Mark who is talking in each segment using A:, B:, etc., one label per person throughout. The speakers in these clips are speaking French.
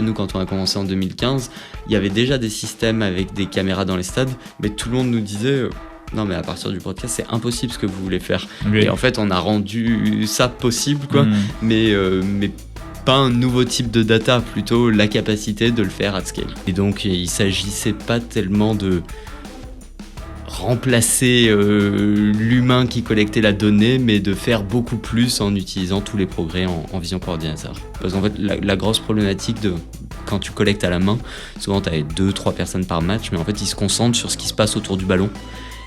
A: Nous, quand on a commencé en 2015, il y avait déjà des systèmes avec des caméras dans les stades, mais tout le monde nous disait non mais à partir du podcast c'est impossible ce que vous voulez faire. Okay. Et en fait on a rendu ça possible quoi, mais pas un nouveau type de data, plutôt la capacité de le faire at scale. Et donc il s'agissait pas tellement de remplacer l'humain qui collectait la donnée, mais de faire beaucoup plus en utilisant tous les progrès en vision par ordinateur. Parce qu'en fait, la grosse problématique de quand tu collectes à la main, souvent tu as 2-3 personnes par match, mais en fait ils se concentrent sur ce qui se passe autour du ballon.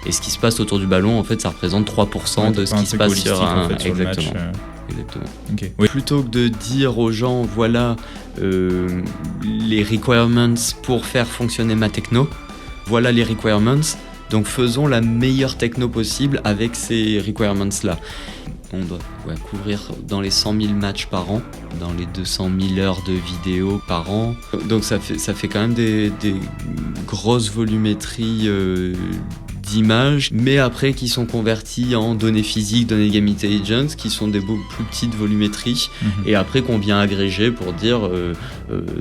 A: Et ce qui se passe autour du ballon, en fait, ça représente 3% de ce qui se passe sur un...
B: En fait, sur
A: exactement.
B: Le match,
A: Exactement.
B: Okay. Oui.
A: Plutôt que de dire aux gens, voilà les requirements pour faire fonctionner ma techno, voilà les requirements, donc faisons la meilleure techno possible avec ces requirements-là. On doit couvrir dans les 100 000 matchs par an, dans les 200 000 heures de vidéos par an. Donc ça fait quand même des grosses volumétries d'images, mais après qui sont converties en données physiques, données de game intelligence, qui sont des beaucoup plus petites volumétries, et après qu'on vient agréger pour dire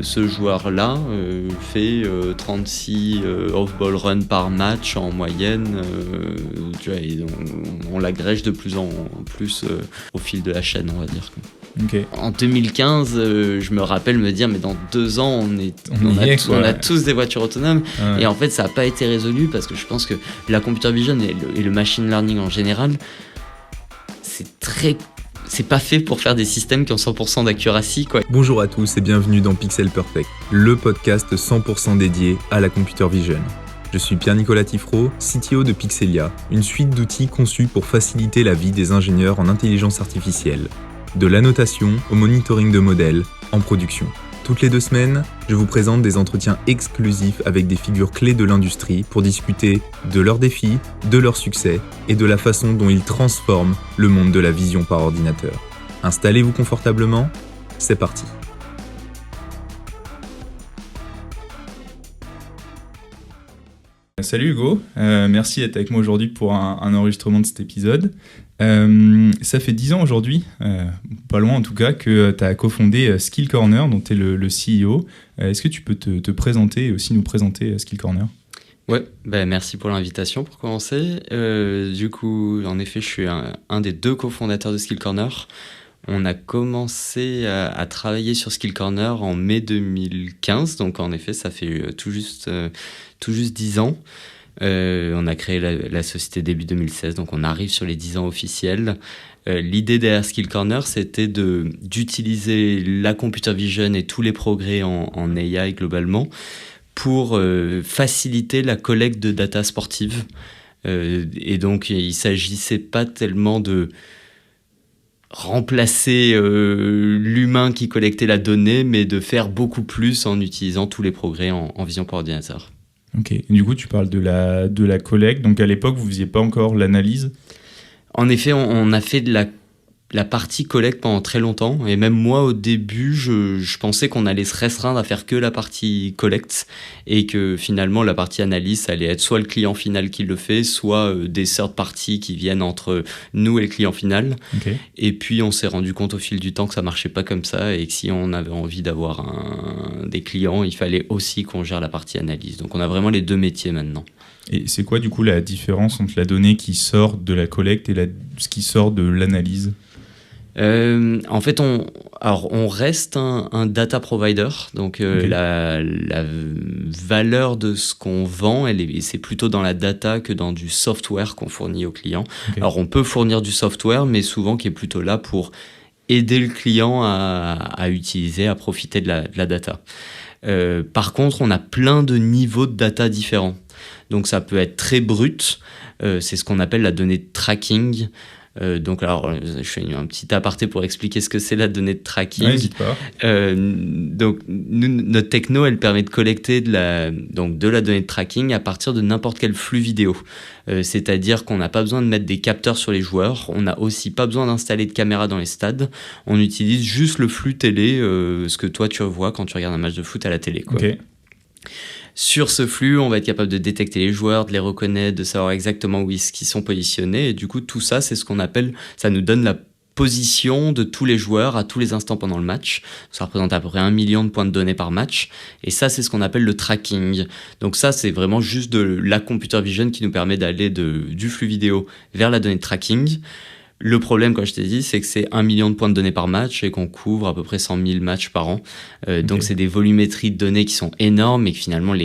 A: ce joueur-là fait 36 off-ball runs par match en moyenne, tu vois, et on l'agrège de plus en plus au fil de la chaîne, on va dire.
B: Okay.
A: En 2015, je me rappelle me dire mais dans 2 ans on a tous des voitures autonomes, et en fait ça n'a pas été résolu parce que je pense que la computer vision et le machine learning en général c'est pas fait pour faire des systèmes qui ont 100% d'accuracy quoi.
C: Bonjour à tous et bienvenue dans Pixel Perfect, le podcast 100% dédié à la computer vision. Je suis Pierre-Nicolas Tiffreau, CTO de Pixelia, une suite d'outils conçus pour faciliter la vie des ingénieurs en intelligence artificielle. De l'annotation au monitoring de modèles en production. Toutes les 2 semaines, je vous présente des entretiens exclusifs avec des figures clés de l'industrie pour discuter de leurs défis, de leurs succès et de la façon dont ils transforment le monde de la vision par ordinateur. Installez-vous confortablement, c'est parti.
B: Salut Hugo, merci d'être avec moi aujourd'hui pour un enregistrement de cet épisode. Ça fait 10 ans aujourd'hui, pas loin en tout cas, que tu as cofondé Skill Corner, dont tu es le CEO. Est-ce que tu peux te présenter et aussi nous présenter Skill Corner ?
A: Ouais, merci pour l'invitation pour commencer. Du coup, en effet, je suis un des 2 cofondateurs de Skill Corner. On a commencé à travailler sur Skill Corner en mai 2015, donc en effet, ça fait tout juste 10 ans. On a créé la société début 2016, donc on arrive sur les 10 ans officiels. L'idée derrière Skill Corner, c'était d'utiliser la computer vision et tous les progrès en AI globalement pour faciliter la collecte de data sportive. Et donc, il ne s'agissait pas tellement de remplacer l'humain qui collectait la donnée, mais de faire beaucoup plus en utilisant tous les progrès en vision par ordinateur.
B: Ok, et du coup tu parles de la collecte, donc à l'époque vous ne faisiez pas encore l'analyse ?
A: En effet, on a fait de la partie collecte pendant très longtemps, et même moi au début je pensais qu'on allait se restreindre à faire que la partie collecte, et que finalement la partie analyse ça allait être soit le client final qui le fait, soit des third parties qui viennent entre nous et le client final.
B: Okay.
A: Et puis on s'est rendu compte au fil du temps que ça marchait pas comme ça, et que si on avait envie d'avoir des clients, il fallait aussi qu'on gère la partie analyse. Donc on a vraiment les 2 métiers maintenant.
B: Et c'est quoi du coup la différence entre la donnée qui sort de la collecte et ce qui sort de l'analyse ?
A: En fait, on reste un data provider, donc
B: Okay.
A: la valeur de ce qu'on vend, c'est plutôt dans la data que dans du software qu'on fournit aux clients.
B: Okay.
A: Alors, on peut fournir du software, mais souvent qui est plutôt là pour aider le client à utiliser, à profiter de la data. Par contre, on a plein de niveaux de data différents. Donc, ça peut être très brut, c'est ce qu'on appelle la donnée de tracking. Donc alors, je fais un petit aparté pour expliquer ce que c'est la donnée de tracking.
B: Ouais, n'hésite pas.
A: Donc notre techno, elle permet de collecter de la donnée de tracking à partir de n'importe quel flux vidéo. C'est-à-dire qu'on n'a pas besoin de mettre des capteurs sur les joueurs, on n'a aussi pas besoin d'installer de caméras dans les stades, on utilise juste le flux télé, ce que toi tu vois quand tu regardes un match de foot à la télé, quoi.
B: Okay.
A: Sur ce flux, on va être capable de détecter les joueurs, de les reconnaître, de savoir exactement où ils sont positionnés. Et du coup, tout ça, c'est ce qu'on appelle, ça nous donne la position de tous les joueurs à tous les instants pendant le match. Ça représente à peu près 1 million de points de données par match. Et ça, c'est ce qu'on appelle le tracking. Donc ça, c'est vraiment juste de la computer vision qui nous permet d'aller du flux vidéo vers la donnée de tracking. Le problème, comme je t'ai dit, c'est que c'est 1 million de points de données par match et qu'on couvre à peu près 100 000 matchs par an. Donc c'est des volumétries de données qui sont énormes et que finalement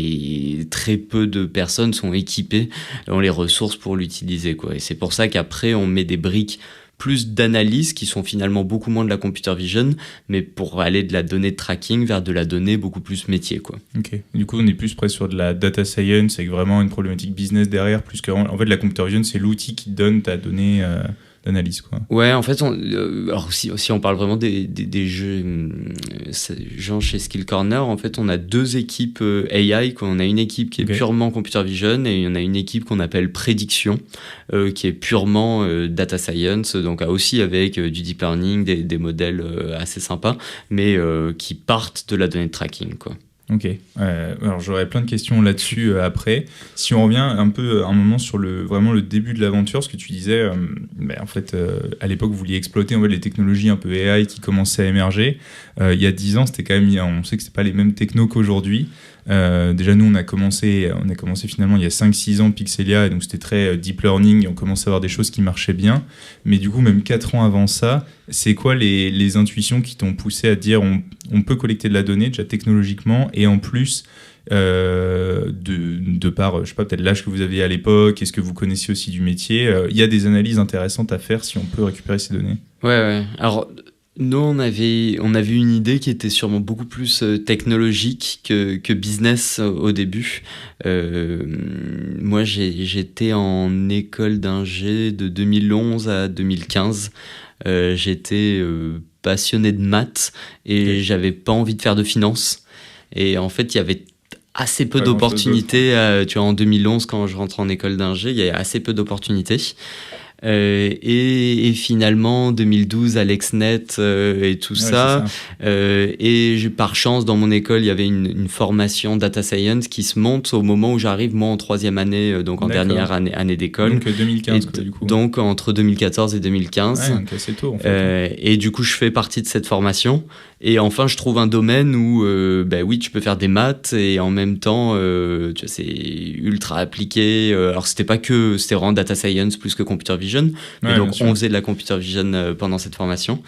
A: très peu de personnes sont équipées, ont les ressources pour l'utiliser, quoi. Et c'est pour ça qu'après, on met des briques plus d'analyse qui sont finalement beaucoup moins de la computer vision, mais pour aller de la donnée de tracking vers de la donnée beaucoup plus métier, quoi.
B: Ok. Du coup, on est plus près sur de la data science avec vraiment une problématique business derrière, plus qu'en fait, la computer vision, c'est l'outil qui te donne ta donnée d'analyse, quoi.
A: Ouais, en fait, alors si on parle vraiment des jeux, genre chez Skill Corner, en fait, on a 2 équipes AI. On a une équipe qui est purement computer vision et on a une équipe qu'on appelle prédiction, qui est purement data science, donc aussi avec du deep learning, des modèles assez sympas, mais qui partent de la donnée de tracking, quoi.
B: Ok, alors j'aurais plein de questions là-dessus après. Si on revient un peu un moment sur vraiment le début de l'aventure, ce que tu disais, en fait, à l'époque, vous vouliez exploiter en fait, les technologies un peu AI qui commençaient à émerger. Il y a 10 ans, c'était quand même, on sait que c'est pas les mêmes technos qu'aujourd'hui. Déjà, nous, on a commencé finalement il y a 5-6 ans Pixelia, et donc c'était très deep learning, et on commençait à avoir des choses qui marchaient bien. Mais du coup, même 4 ans avant ça, c'est quoi les intuitions qui t'ont poussé à dire on peut collecter de la donnée déjà technologiquement, et en plus, de par, je sais pas, peut-être l'âge que vous aviez à l'époque, est-ce que vous connaissiez aussi du métier, il y a des analyses intéressantes à faire si on peut récupérer ces données.
A: Ouais. Alors, nous, on avait une idée qui était sûrement beaucoup plus technologique que business au début. Moi, j'étais en école d'ingé de 2011 à 2015. J'étais passionné de maths et j'avais pas envie de faire de finance. Et en fait, il y avait assez peu d'opportunités. Tu vois, en 2011, quand je rentre en école d'ingé, il y avait assez peu d'opportunités. Et finalement 2012 AlexNet et tout ça. Et par chance dans mon école il y avait une formation data science qui se monte au moment où j'arrive moi en 3e année, donc en dernière année d'école,
B: donc 2015 quoi, du coup.
A: Donc entre 2014 et 2015
B: donc assez tôt en fait.
A: Et du coup je fais partie de cette formation et enfin je trouve un domaine où oui tu peux faire des maths et en même temps tu vois, c'est ultra appliqué. Alors c'était vraiment data science plus que computer vision. Et donc on faisait de la computer vision pendant cette formation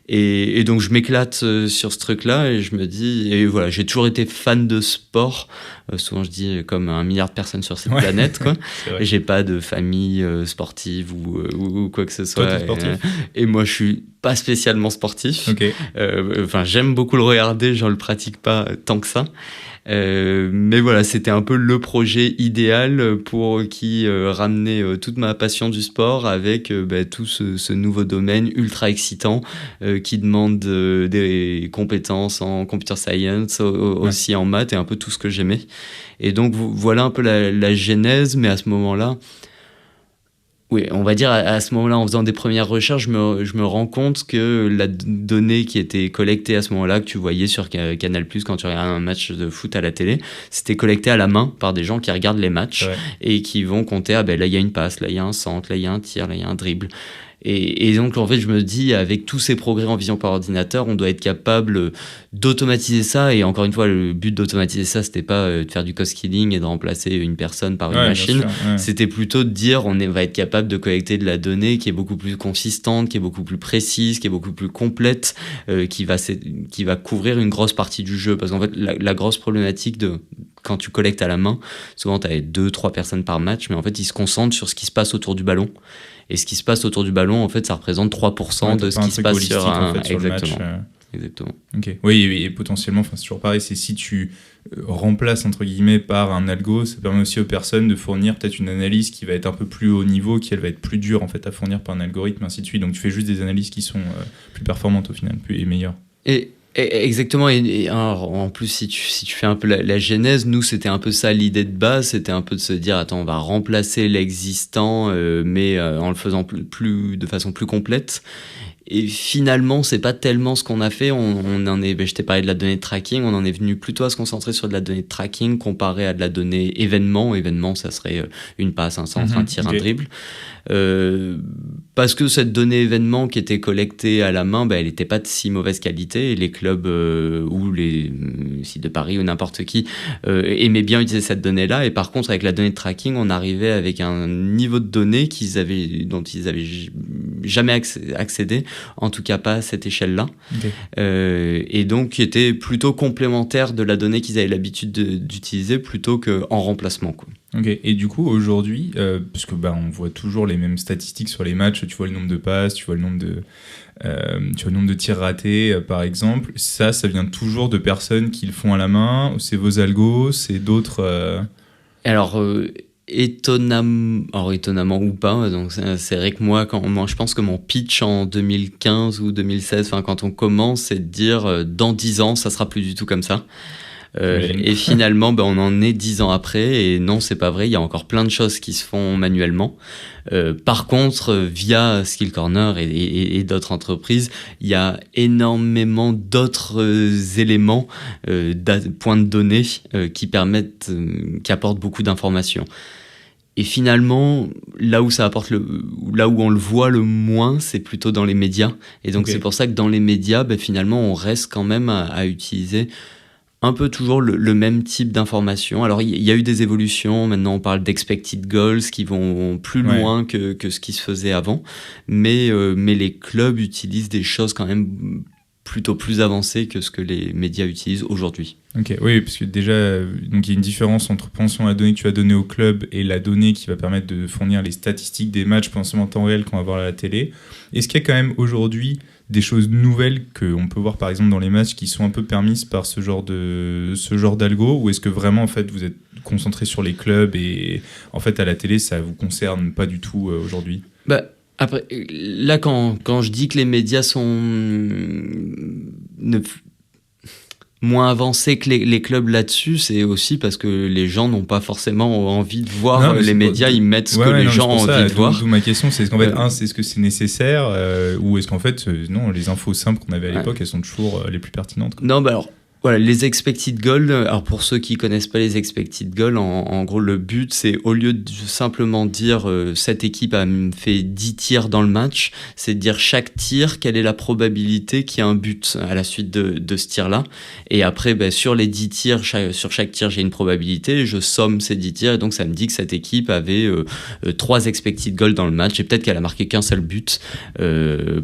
A: et donc je m'éclate sur ce truc là et je me dis, et voilà, j'ai toujours été fan de sport, souvent je dis comme 1 milliard de personnes sur cette planète quoi. J'ai pas de famille sportive ou quoi que ce soit.
B: Toi, t'es sportif
A: et moi je suis pas spécialement sportif. J'aime beaucoup le regarder, je le pratique pas tant que ça. Mais voilà, c'était un peu le projet idéal pour ramener toute ma passion du sport avec tout ce nouveau domaine ultra excitant qui demande des compétences en computer science, aussi en maths et un peu tout ce que j'aimais. Et donc voilà un peu la genèse, mais à ce moment-là, oui, on va dire à ce moment-là, en faisant des premières recherches, je me rends compte que la donnée qui était collectée à ce moment-là, que tu voyais sur Canal+ quand tu regardes un match de foot à la télé, c'était collecté à la main par des gens qui regardent les matchs et qui vont compter, là il y a une passe, là il y a un centre, là il y a un tir, là il y a un dribble. Et donc en fait je me dis, avec tous ces progrès en vision par ordinateur, on doit être capable d'automatiser ça. Et encore une fois, le but d'automatiser ça, c'était pas de faire du cost killing et de remplacer une personne par une machine. C'était plutôt de dire on va être capable de collecter de la donnée qui est beaucoup plus consistante, qui est beaucoup plus précise, qui est beaucoup plus complète, qui va couvrir une grosse partie du jeu. Parce qu'en fait la grosse problématique quand tu collectes à la main, souvent tu as 2-3 personnes par match, mais en fait ils se concentrent sur ce qui se passe autour du ballon. Et ce qui se passe autour du ballon, en fait, ça représente 3% de ce qui se passe sur un...
B: sur le match.
A: Exactement.
B: Ok. Oui, et potentiellement, c'est toujours pareil, c'est si tu remplaces, entre guillemets, par un algo, ça permet aussi aux personnes de fournir peut-être une analyse qui va être un peu plus haut niveau, qui elle va être plus dure, en fait, à fournir par un algorithme, ainsi de suite. Donc tu fais juste des analyses qui sont plus performantes, au final, et meilleures.
A: Exactement, et alors, en plus si tu fais un peu la genèse, nous c'était un peu ça l'idée de base, c'était un peu de se dire attends, on va remplacer l'existant mais en le faisant de façon plus complète. Et finalement, c'est pas tellement ce qu'on a fait. Je t'ai parlé de la donnée de tracking, on en est venu plutôt à se concentrer sur de la donnée de tracking comparé à de la donnée événement. Événement, ça serait une passe, un centre, un tir, un dribble. Parce que cette donnée événement qui était collectée à la main, elle n'était pas de si mauvaise qualité, et les clubs ou les sites de Paris ou n'importe qui aimaient bien utiliser cette donnée-là. Et par contre, avec la donnée de tracking, on arrivait avec un niveau de données dont ils n'avaient jamais accédé, en tout cas pas à cette échelle-là. Et donc qui était plutôt complémentaire de la donnée qu'ils avaient l'habitude d'utiliser plutôt qu'en remplacement, quoi.
B: Ok, et du coup aujourd'hui, puisque on voit toujours les mêmes statistiques sur les matchs, tu vois le nombre de passes, tu vois le nombre de tirs ratés par exemple, ça vient toujours de personnes qui le font à la main, c'est vos algos, c'est d'autres...
A: Alors étonnamment ou pas, donc c'est vrai que moi je pense que mon pitch en 2015 ou 2016, quand on commence, c'est de dire dans 10 ans ça sera plus du tout comme ça. Et finalement on en est 10 ans après, et non, c'est pas vrai, il y a encore plein de choses qui se font manuellement. Par contre, via Skill Corner et d'autres entreprises, il y a énormément d'autres éléments, points de données qui apportent beaucoup d'informations. Et finalement, là où on le voit le moins, c'est plutôt dans les médias. Et donc c'est pour ça que dans les médias, finalement, on reste quand même à utiliser un peu toujours le même type d'information. Alors, il y a eu des évolutions. Maintenant, on parle d'expected goals qui vont plus loin que ce qui se faisait avant. Mais les clubs utilisent des choses quand même plutôt plus avancées que ce que les médias utilisent aujourd'hui.
B: Ok, oui, parce que déjà, donc il y a une différence entre pensons la donnée que tu vas donner au club et la donnée qui va permettre de fournir les statistiques des matchs en temps réel qu'on va voir à la télé. Est-ce qu'il y a quand même aujourd'hui des choses nouvelles qu'on peut voir par exemple dans les matchs qui sont un peu permises par ce genre d'algo, ou est-ce que vraiment en fait vous êtes concentré sur les clubs et en fait à la télé ça vous concerne pas du tout aujourd'hui?
A: Après, là quand je dis que les médias sont moins avancés que les clubs là-dessus, c'est aussi parce que les gens n'ont pas forcément envie de voir les médias, ils mettent ce que les gens ont envie de voir.
B: D'où ma question, c'est est-ce qu'en fait, est-ce que c'est nécessaire ou est-ce qu'en fait, non, les infos simples qu'on avait à l'époque, elles sont toujours les plus pertinentes, quoi.
A: Non, alors, voilà, les expected goals, alors pour ceux qui connaissent pas les expected goals, en gros le but c'est, au lieu de simplement dire cette équipe a fait 10 tirs dans le match, c'est de dire chaque tir, quelle est la probabilité qu'il y ait un but à la suite de ce tir-là. Et après, sur les 10 tirs, sur chaque tir j'ai une probabilité, je somme ces 10 tirs, et donc ça me dit que cette équipe avait 3 expected goals dans le match, et peut-être qu'elle a marqué qu'un seul but,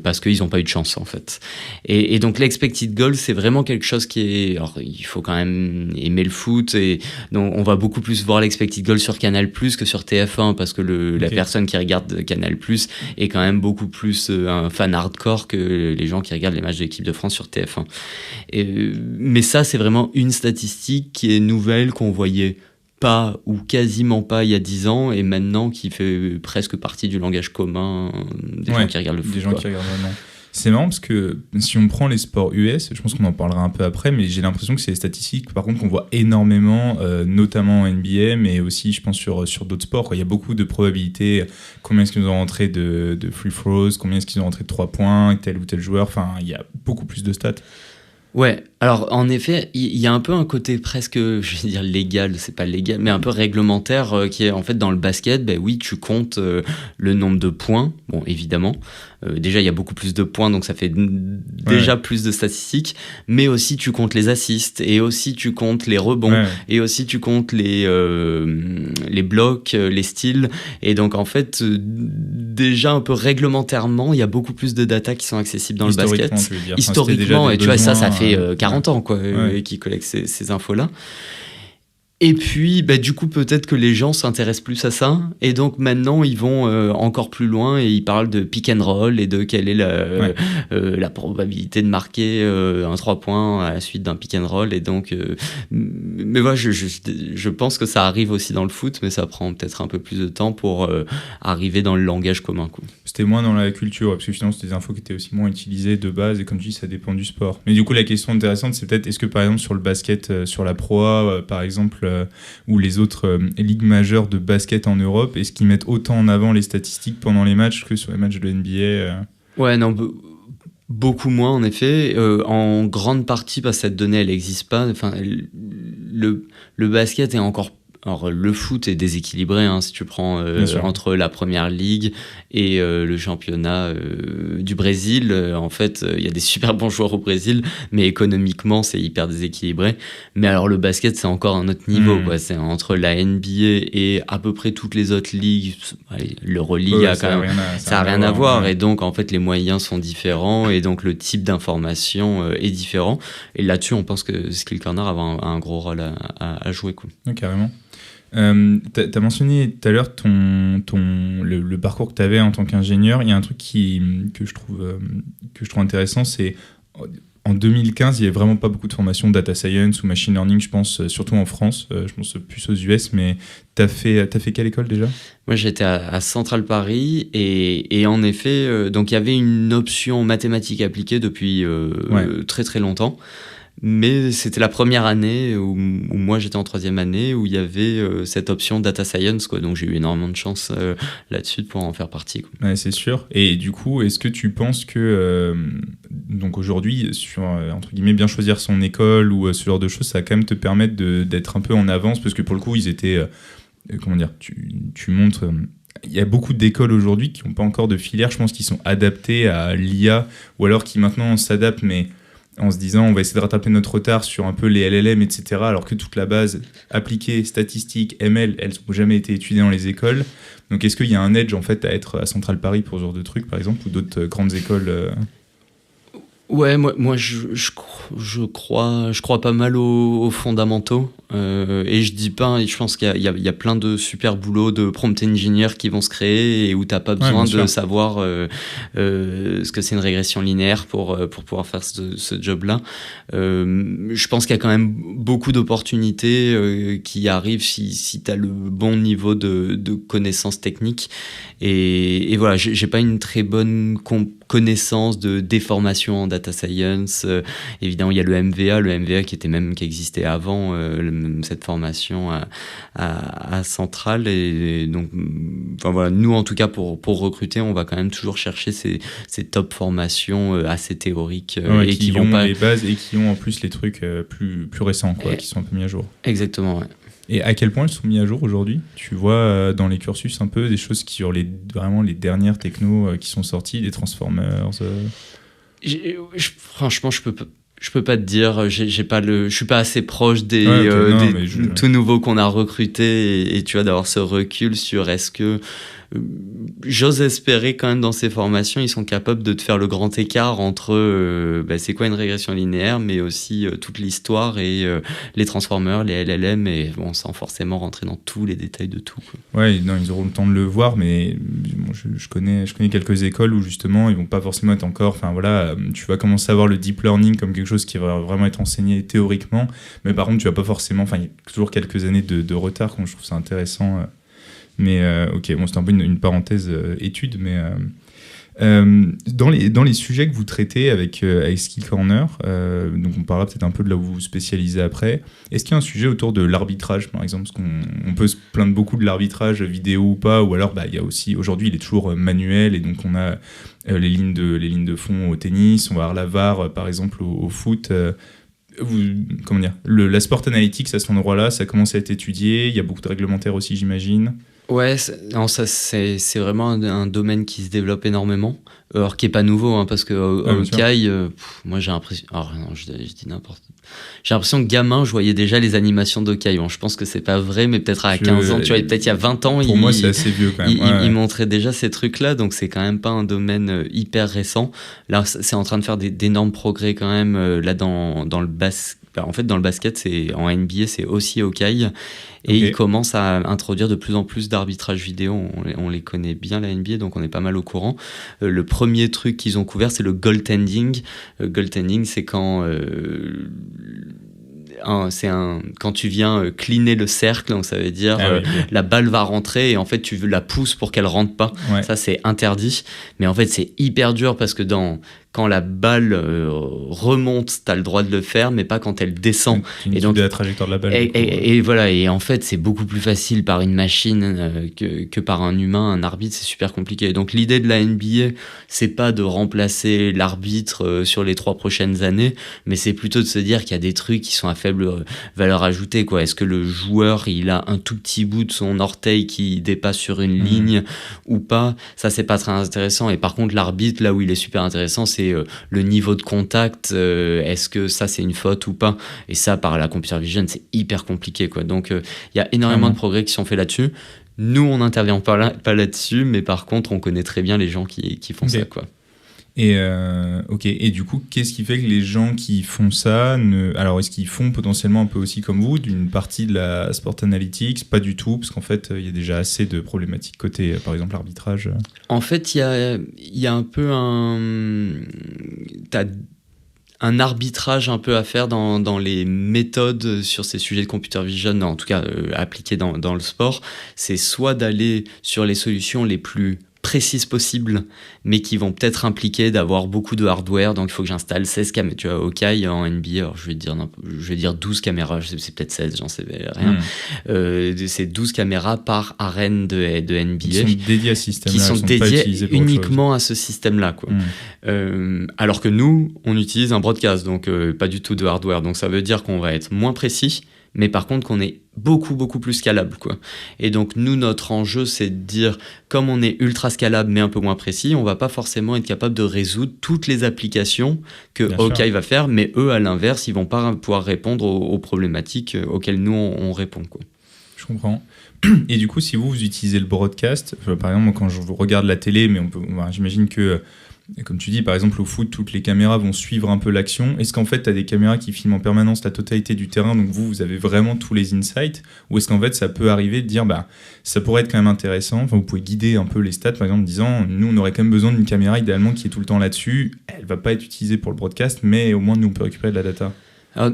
A: parce qu'ils n'ont pas eu de chance en fait. Et donc l'expected goal, c'est vraiment quelque chose qui est... Alors, il faut quand même aimer le foot, et donc on va beaucoup plus voir l'expected goal sur Canal+ que sur TF1, parce que la personne qui regarde Canal+ est quand même beaucoup plus un fan hardcore que les gens qui regardent les matchs de l'équipe de France sur TF1. Mais ça, c'est vraiment une statistique qui est nouvelle, qu'on voyait pas ou quasiment pas il y a 10 ans, et maintenant qui fait presque partie du langage commun des gens qui regardent le foot.
B: Des gens qui regardent vraiment. C'est marrant parce que si on prend les sports US, je pense qu'on en parlera un peu après, mais j'ai l'impression que c'est des statistiques par contre qu'on voit énormément, notamment en NBA, mais aussi je pense sur d'autres sports, quoi. Il y a beaucoup de probabilités, combien est-ce qu'ils ont rentré de free throws, combien est-ce qu'ils ont rentré de 3 points, tel ou tel joueur, enfin il y a beaucoup plus de stats.
A: Ouais, alors en effet, il y a un peu un côté presque, je vais dire légal, c'est pas légal, mais un peu réglementaire qui est en fait dans le basket, oui, tu comptes le nombre de points, bon évidemment, déjà il y a beaucoup plus de points, donc ça fait déjà plus de statistiques, mais aussi tu comptes les assists, et aussi tu comptes les rebonds, et aussi tu comptes les blocs, les steals, et donc en fait, déjà un peu réglementairement, il y a beaucoup plus de data qui sont accessibles dans le basket. Historiquement, et tu vois, ça fait 40 ans qui collectent ces infos-là. Et puis, du coup, peut-être que les gens s'intéressent plus à ça. Et donc, maintenant, ils vont encore plus loin et ils parlent de pick and roll et de quelle est la probabilité de marquer un 3 points à la suite d'un pick and roll. Et donc, mais voilà, je pense que ça arrive aussi dans le foot, mais ça prend peut-être un peu plus de temps pour arriver dans le langage commun, quoi.
B: C'était moins dans la culture, parce que finalement, c'était des infos qui étaient aussi moins utilisées de base. Et comme tu dis, ça dépend du sport. Mais du coup, la question intéressante, c'est peut-être, est-ce que par exemple, sur le basket, sur la Pro A, par exemple, ou les autres ligues majeures de basket en Europe, est-ce qu'ils mettent autant en avant les statistiques pendant les matchs que sur les matchs de NBA ?
A: Ouais, non, Beaucoup moins, en effet. En grande partie parce que cette donnée, elle n'existe pas. Enfin, le basket est encore... Alors, le foot est déséquilibré, hein, si tu prends entre la première ligue et le championnat du Brésil. En fait, il y a des super bons joueurs au Brésil, mais économiquement, c'est hyper déséquilibré. Mais alors, le basket, c'est encore un autre niveau, quoi. C'est entre la NBA et à peu près toutes les autres ligues. L'Euroleague, ça n'a rien à voir. Et donc, en fait, les moyens sont différents et donc le type d'information est différent. Et là-dessus, on pense que Skill Corner a un gros rôle à jouer, quoi.
B: Carrément. T'as mentionné tout à l'heure le parcours que tu avais en tant qu'ingénieur. Il y a un truc que je trouve intéressant, c'est en 2015, il n'y avait vraiment pas beaucoup de formations data science ou machine learning, je pense, surtout en France. Je pense plus aux US, mais t'as fait quelle école déjà ?
A: Moi, j'étais à Central Paris et en effet, donc il y avait une option mathématiques appliquées depuis très très longtemps. Mais c'était la première année où moi j'étais en 3e année où il y avait cette option data science, quoi. Donc j'ai eu énormément de chance là-dessus de pouvoir en faire partie, quoi.
B: Ouais, c'est sûr. Et du coup, est-ce que tu penses que donc aujourd'hui, sur entre guillemets bien choisir son école ou ce genre de choses, ça va quand même te permettre d'être un peu en avance, parce que pour le coup ils étaient comment dire, tu montres. Il y a beaucoup d'écoles aujourd'hui qui n'ont pas encore de filière, je pense, qui sont adaptées à l'IA, ou alors qui maintenant s'adaptent, mais en se disant on va essayer de rattraper notre retard sur un peu les LLM, etc. Alors que toute la base appliquée, statistique, ML, elles n'ont jamais été étudiées dans les écoles. Donc est-ce qu'il y a un edge en fait à être à Central Paris pour ce genre de trucs, par exemple, ou d'autres grandes écoles
A: Ouais, moi je crois pas mal aux fondamentaux. Et je dis pas, je pense qu'il y a plein de super boulots de prompt engineer qui vont se créer et où t'as pas besoin de savoir ce que c'est une régression linéaire pour pouvoir faire ce job-là. Je pense qu'il y a quand même beaucoup d'opportunités qui arrivent si t'as le bon niveau de connaissances techniques. Et voilà, j'ai pas une très bonne connaissance de déformation en data science. Évidemment, il y a le MVA qui existait avant cette formation à Centrale. Et donc, enfin voilà, nous en tout cas pour recruter, on va quand même toujours chercher ces top formations assez théoriques
B: et qui ont les bases et qui ont en plus les trucs plus récents, quoi, qui sont un peu mis à jour.
A: Exactement, ouais.
B: Et à quel point elles sont mises à jour aujourd'hui ? Tu vois dans les cursus un peu des choses qui sur vraiment les dernières technos qui sont sorties, les transformers
A: franchement, je peux pas te dire, je suis pas assez proche des tout nouveaux qu'on a recrutés et tu vois, d'avoir ce recul sur est-ce que j'ose espérer quand même dans ces formations ils sont capables de te faire le grand écart entre c'est quoi une régression linéaire, mais aussi toute l'histoire et les transformers, les LLM, et bon, sans forcément rentrer dans tous les détails de tout, quoi.
B: Ouais, non, ils auront le temps de le voir, mais bon, je connais quelques écoles où justement ils vont pas forcément être encore, enfin voilà, tu vas commencer à voir le deep learning comme quelque chose qui va vraiment être enseigné théoriquement, mais par contre tu vas pas forcément, enfin il y a toujours quelques années de retard, donc je trouve ça intéressant. Mais ok, bon, c'est un peu une parenthèse étude, mais dans les sujets que vous traitez avec Skill Corner, donc on parlera peut-être un peu de là où vous vous spécialisez après. Est-ce qu'il y a un sujet autour de l'arbitrage, par exemple, parce qu'on peut se plaindre beaucoup de l'arbitrage vidéo ou pas, ou alors il y a aussi, aujourd'hui il est toujours manuel, et donc on a les lignes de fond au tennis, on va avoir la VAR par exemple au foot. Comment dire, la sport analytics à cet endroit-là, ça commence à être étudié, il y a beaucoup de réglementaires aussi, j'imagine.
A: Ouais, c'est vraiment un domaine qui se développe énormément, alors qui est pas nouveau, hein, parce que Hawkeye, moi j'ai l'impression, je dis n'importe. J'ai l'impression que gamin, je voyais déjà les animations d'Hawkeye. Bon, je pense que c'est pas vrai, mais peut-être à 15 ans, tu vois, peut-être il y a 20 ans,
B: pour moi c'est assez vieux quand même.
A: Il montrait déjà ces trucs-là, donc c'est quand même pas un domaine hyper récent. Là, c'est en train de faire d'énormes progrès quand même. Là, dans le basket. En fait, dans le basket, en NBA, c'est aussi Hawkeye. Et ils commencent à introduire de plus en plus d'arbitrage vidéo. On les connaît bien, la NBA, donc on est pas mal au courant. Le premier truc qu'ils ont couvert, c'est le goaltending. Goaltending, c'est quand quand tu viens cleaner le cercle, donc ça veut dire la balle va rentrer et en fait tu la pousses pour qu'elle rentre pas. Ouais. Ça, c'est interdit. Mais en fait, c'est hyper dur parce que quand la balle remonte, t'as le droit de le faire, mais pas quand elle descend.
B: Et donc, de la trajectoire de la balle.
A: Et voilà, et en fait, c'est beaucoup plus facile par une machine que par un humain. Un arbitre, c'est super compliqué. Donc l'idée de la NBA, c'est pas de remplacer l'arbitre sur les 3 prochaines années, mais c'est plutôt de se dire qu'il y a des trucs qui sont à faible valeur ajoutée, quoi. Est-ce que le joueur, il a un tout petit bout de son orteil qui dépasse sur une ligne ou pas? Ça, c'est pas très intéressant. Et par contre, l'arbitre, là où il est super intéressant, c'est le niveau de contact. Est-ce que ça, c'est une faute ou pas? Et ça, par la computer vision, c'est hyper compliqué, quoi. Donc, il y a énormément de progrès qui sont faits là-dessus. Nous, on n'intervient pas là-dessus, mais par contre, on connaît très bien les gens qui font ça, quoi.
B: Et et du coup, qu'est-ce qui fait que les gens qui font ça, alors est-ce qu'ils font potentiellement un peu aussi comme vous, d'une partie de la Sport Analytics? Pas du tout, parce qu'en fait, il y a déjà assez de problématiques côté, par exemple, l'arbitrage. En fait,
A: il y a un peu t'as un arbitrage un peu à faire dans les méthodes sur ces sujets de computer vision, en tout cas appliqués dans le sport. C'est soit d'aller sur les solutions les plus précises possibles, mais qui vont peut-être impliquer d'avoir beaucoup de hardware. Donc il faut que j'installe 16 caméras. Tu vois, Hawkeye en NBA, alors je vais dire 12 caméras, c'est peut-être 16, j'en sais rien. C'est 12 caméras par arène de NBA.
B: Qui sont dédiées à ce système-là.
A: Qui sont dédiées uniquement à ce système-là, quoi. Alors que nous, on utilise un broadcast, donc pas du tout de hardware. Donc ça veut dire qu'on va être moins précis, mais par contre qu'on est beaucoup plus scalable, quoi. Et donc nous, notre enjeu, c'est de dire, comme on est ultra scalable mais un peu moins précis, on va pas forcément être capable de résoudre toutes les applications que Hawkeye va faire, mais eux, à l'inverse, ils vont pas pouvoir répondre aux problématiques auxquelles nous on répond, quoi.
B: Je comprends. Et du coup, si vous utilisez le broadcast, par exemple, quand je regarde la télé, mais j'imagine que, comme tu dis, par exemple, au foot, toutes les caméras vont suivre un peu l'action. Est-ce qu'en fait, tu as des caméras qui filment en permanence la totalité du terrain, donc vous avez vraiment tous les insights? Ou est-ce qu'en fait, ça peut arriver de dire, ça pourrait être quand même intéressant, enfin, vous pouvez guider un peu les stats, par exemple, en disant, nous, on aurait quand même besoin d'une caméra, idéalement, qui est tout le temps là-dessus. Elle va pas être utilisée pour le broadcast, mais au moins, nous, on peut récupérer de la data.
A: Alors,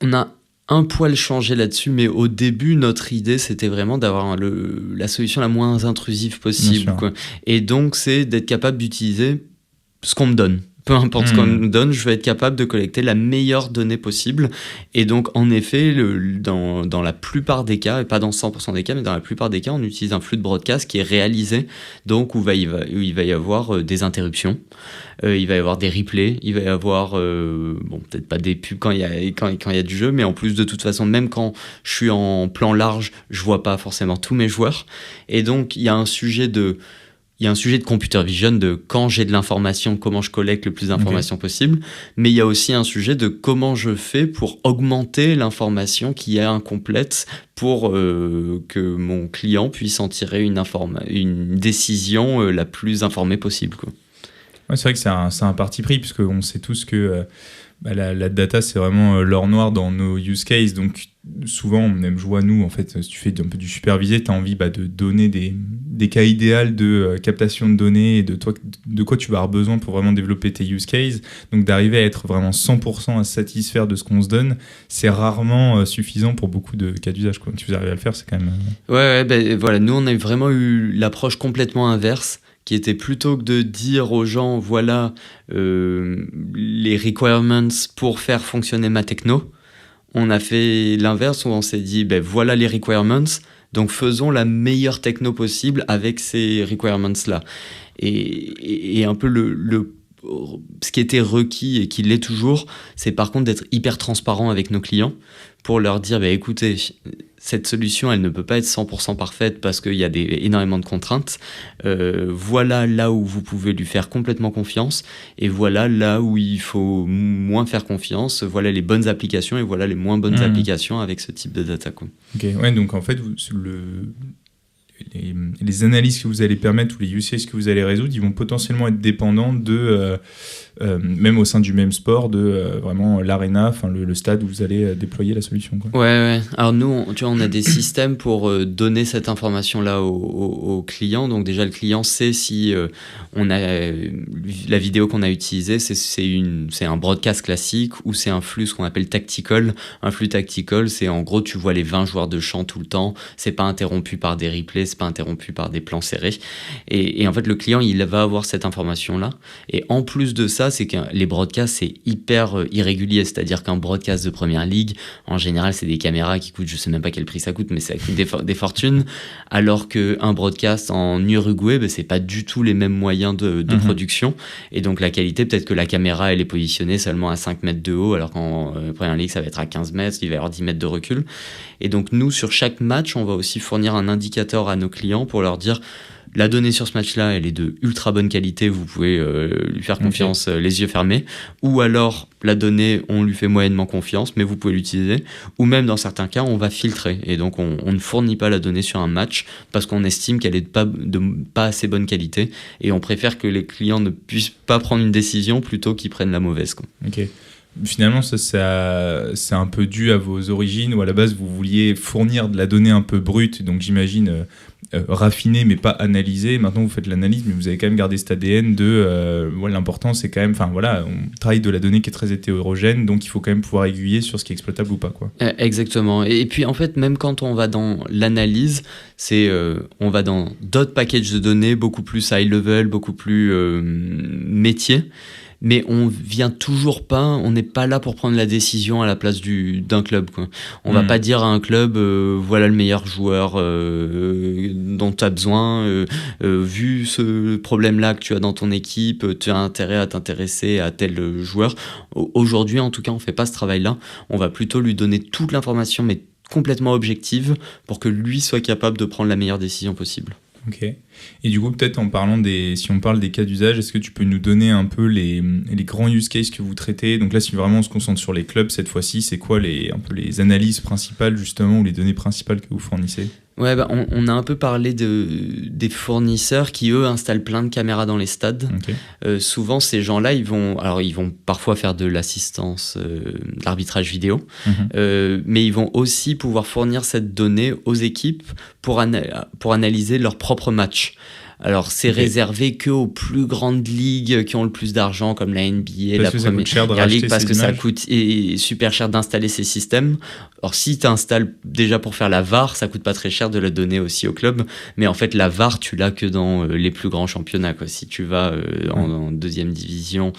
A: on a un poil changé là-dessus, mais au début, notre idée, c'était vraiment d'avoir la solution la moins intrusive possible, quoi. Et donc, c'est d'être capable d'utiliser ce qu'on me donne. Peu importe ce qu'on me donne, je vais être capable de collecter la meilleure donnée possible. Et donc, en effet, dans la plupart des cas, et pas dans 100% des cas, mais dans la plupart des cas, on utilise un flux de broadcast qui est réalisé, donc où il va y avoir des interruptions, il va y avoir des replays, il va y avoir, peut-être pas des pubs quand il y a du jeu, mais en plus, de toute façon, même quand je suis en plan large, je vois pas forcément tous mes joueurs. Et donc, il y a un sujet de computer vision, de quand j'ai de l'information, comment je collecte le plus d'informations possible, mais il y a aussi un sujet de comment je fais pour augmenter l'information qui est incomplète pour que mon client puisse en tirer une décision la plus informée possible, quoi.
B: Ouais, c'est vrai que c'est un parti pris, puisqu'on sait tous que la data, c'est vraiment l'or noir dans nos use cases. Donc souvent, on aime jouer à nous, en fait, si tu fais un peu du supervisé, tu as envie de donner des cas idéaux de captation de données et de quoi tu vas avoir besoin pour vraiment développer tes use cases. Donc d'arriver à être vraiment 100% à satisfaire de ce qu'on se donne, c'est rarement suffisant pour beaucoup de cas d'usage, quoi. Si vous arrivez à le faire, c'est quand même...
A: Voilà, nous, on a vraiment eu l'approche complètement inverse, qui était plutôt que de dire aux gens, voilà les requirements pour faire fonctionner ma techno, on a fait l'inverse, où on s'est dit, voilà les requirements, donc faisons la meilleure techno possible avec ces requirements-là. Et un peu ce qui était requis et qui l'est toujours, c'est par contre d'être hyper transparent avec nos clients pour leur dire, écoutez, cette solution, elle ne peut pas être 100% parfaite parce qu'il y a énormément de contraintes. Voilà là où vous pouvez lui faire complètement confiance, et voilà là où il faut moins faire confiance. Voilà les bonnes applications et voilà les moins bonnes applications avec ce type de data, quoi.
B: Ok, ouais, donc en fait, les analyses que vous allez permettre ou les use cases que vous allez résoudre, ils vont potentiellement être dépendants de, même au sein du même sport, de vraiment l'arena, enfin le stade où vous allez déployer la solution, quoi.
A: Ouais. Alors nous, on a des systèmes pour donner cette information-là aux clients. Donc déjà, le client sait si on a la vidéo qu'on a utilisée, c'est un broadcast classique ou c'est un flux, ce qu'on appelle tactical. Un flux tactical, c'est en gros, tu vois les 20 joueurs de champ tout le temps. C'est pas interrompu par des replays, c'est pas interrompu par des plans serrés. Et en fait, le client, il va avoir cette information-là. Et en plus de ça, c'est que les broadcasts, c'est hyper irrégulier. C'est-à-dire qu'un broadcast de Première Ligue, en général, c'est des caméras qui coûtent, je sais même pas quel prix ça coûte, mais ça coûte des fortunes. Alors qu'un broadcast en Uruguay, c'est pas du tout les mêmes moyens de production. Et donc, la qualité, peut-être que la caméra, elle est positionnée seulement à 5 mètres de haut, alors qu'en Première Ligue, ça va être à 15 mètres, il va y avoir 10 mètres de recul. Et donc, nous, sur chaque match, on va aussi fournir un indicateur à nos clients pour leur dire la donnée sur ce match-là, elle est de ultra bonne qualité, vous pouvez lui faire confiance les yeux fermés. Ou alors, la donnée, on lui fait moyennement confiance, mais vous pouvez l'utiliser. Ou même, dans certains cas, on va filtrer. Et donc, on ne fournit pas la donnée sur un match parce qu'on estime qu'elle est de pas assez bonne qualité. Et on préfère que les clients ne puissent pas prendre une décision plutôt qu'ils prennent la mauvaise, quoi.
B: Ok. Finalement, ça, c'est un peu dû à vos origines, où à la base, vous vouliez fournir de la donnée un peu brute, donc j'imagine raffinée, mais pas analysée. Maintenant, vous faites l'analyse, mais vous avez quand même gardé cet ADN de... l'important, c'est quand même... Enfin, voilà, on travaille de la donnée qui est très hétérogène, donc il faut quand même pouvoir aiguiller sur ce qui est exploitable ou pas, quoi.
A: Exactement. Et puis, en fait, même quand on va dans l'analyse, on va dans d'autres packages de données, beaucoup plus high level, beaucoup plus métier. Mais on vient toujours pas, on n'est pas là pour prendre la décision à la place d'un club, quoi. On va pas dire à un club, voilà le meilleur joueur dont tu as besoin, vu ce problème-là que tu as dans ton équipe, tu as intérêt à t'intéresser à tel joueur. Aujourd'hui, en tout cas, on fait pas ce travail-là. On va plutôt lui donner toute l'information, mais complètement objective, pour que lui soit capable de prendre la meilleure décision possible.
B: Ok. Et du coup, peut-être en parlant si on parle des cas d'usage, est-ce que tu peux nous donner un peu les grands use cases que vous traitez ? Donc là, si vraiment on se concentre sur les clubs cette fois-ci, c'est quoi un peu les analyses principales justement ou les données principales que vous fournissez ?
A: Ouais, on a un peu parlé des fournisseurs qui, eux, installent plein de caméras dans les stades. Okay. Souvent, ces gens-là, ils vont parfois faire de l'assistance, de l'arbitrage vidéo, mais ils vont aussi pouvoir fournir cette donnée aux équipes pour analyser leurs propres matchs. Alors, c'est réservé qu'aux plus grandes ligues qui ont le plus d'argent, comme la NBA, la Première Ligue, parce que ça coûte super cher d'installer ces systèmes. Alors, si tu installes déjà pour faire la VAR, ça coûte pas très cher de la donner aussi au club. Mais en fait, la VAR, tu l'as que dans les plus grands championnats, quoi. Si tu vas en deuxième division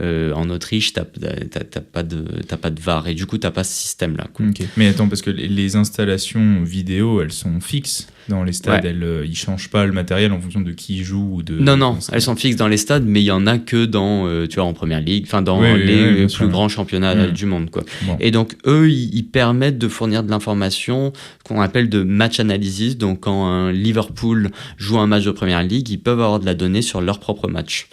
A: en Autriche, t'as pas de VAR. Et du coup, t'as pas ce système-là, quoi.
B: Okay. Mais attends, parce que les installations vidéo, elles sont fixes dans les stades. Ouais. Ils changent pas le matériel en fonction de qui joue ou de...
A: Non, elles sont fixes dans les stades, mais il y en a que dans, en Première Ligue, enfin dans les plus grands championnats du monde, quoi. Bon. Et donc, eux, ils permettent de fournir de l'information qu'on appelle de match analysis. Donc, quand un Liverpool joue un match de Première Ligue, ils peuvent avoir de la donnée sur leur propre match.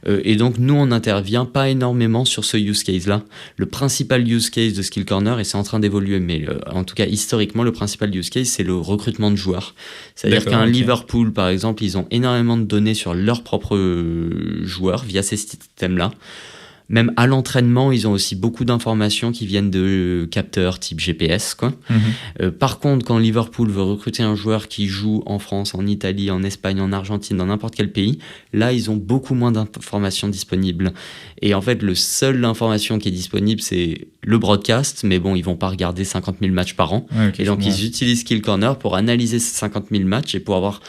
A: Et donc, nous, on n'intervient pas énormément sur ce use case-là. Le principal use case de Skill Corner, et c'est en train d'évoluer, mais en tout cas, historiquement, le principal use case, c'est le recrutement de joueurs. C'est-à-dire qu'un Liverpool, par exemple, ils ont énormément de données sur leurs propres joueurs via ces systèmes-là. Même à l'entraînement, ils ont aussi beaucoup d'informations qui viennent de capteurs type GPS, quoi. Par contre, quand Liverpool veut recruter un joueur qui joue en France, en Italie, en Espagne, en Argentine, dans n'importe quel pays, là, ils ont beaucoup moins d'informations disponibles. Et en fait, le seule information qui est disponible, c'est le broadcast. Mais bon, ils vont pas regarder 50 000 matchs par an. Et donc, ils utilisent Skill Corner pour analyser ces 50 000 matchs et pour avoir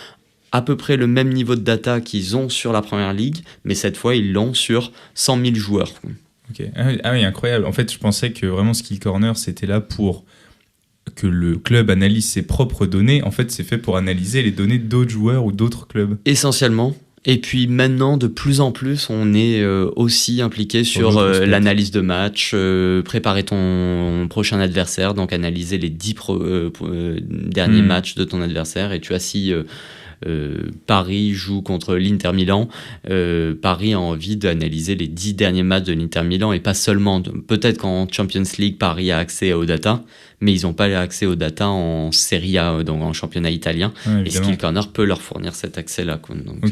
A: à peu près le même niveau de data qu'ils ont sur la Première Ligue, mais cette fois, ils l'ont sur 100 000 joueurs.
B: Ok. Ah oui, incroyable. En fait, je pensais que vraiment Skill Corner, c'était là pour que le club analyse ses propres données. En fait, c'est fait pour analyser les données d'autres joueurs ou d'autres clubs.
A: Essentiellement. Et puis maintenant, de plus en plus, on est aussi impliqué sur l'analyse de match, préparer ton prochain adversaire, donc analyser les 10 derniers matchs de ton adversaire. Et tu as si... Paris joue contre l'Inter Milan, Paris a envie d'analyser les 10 derniers matchs de l'Inter Milan et pas seulement, peut-être qu'en Champions League Paris a accès aux data, mais ils n'ont pas accès aux data en Serie A, donc en championnat italien, et Skill Corner peut leur fournir cet accès-là, quoi. Donc,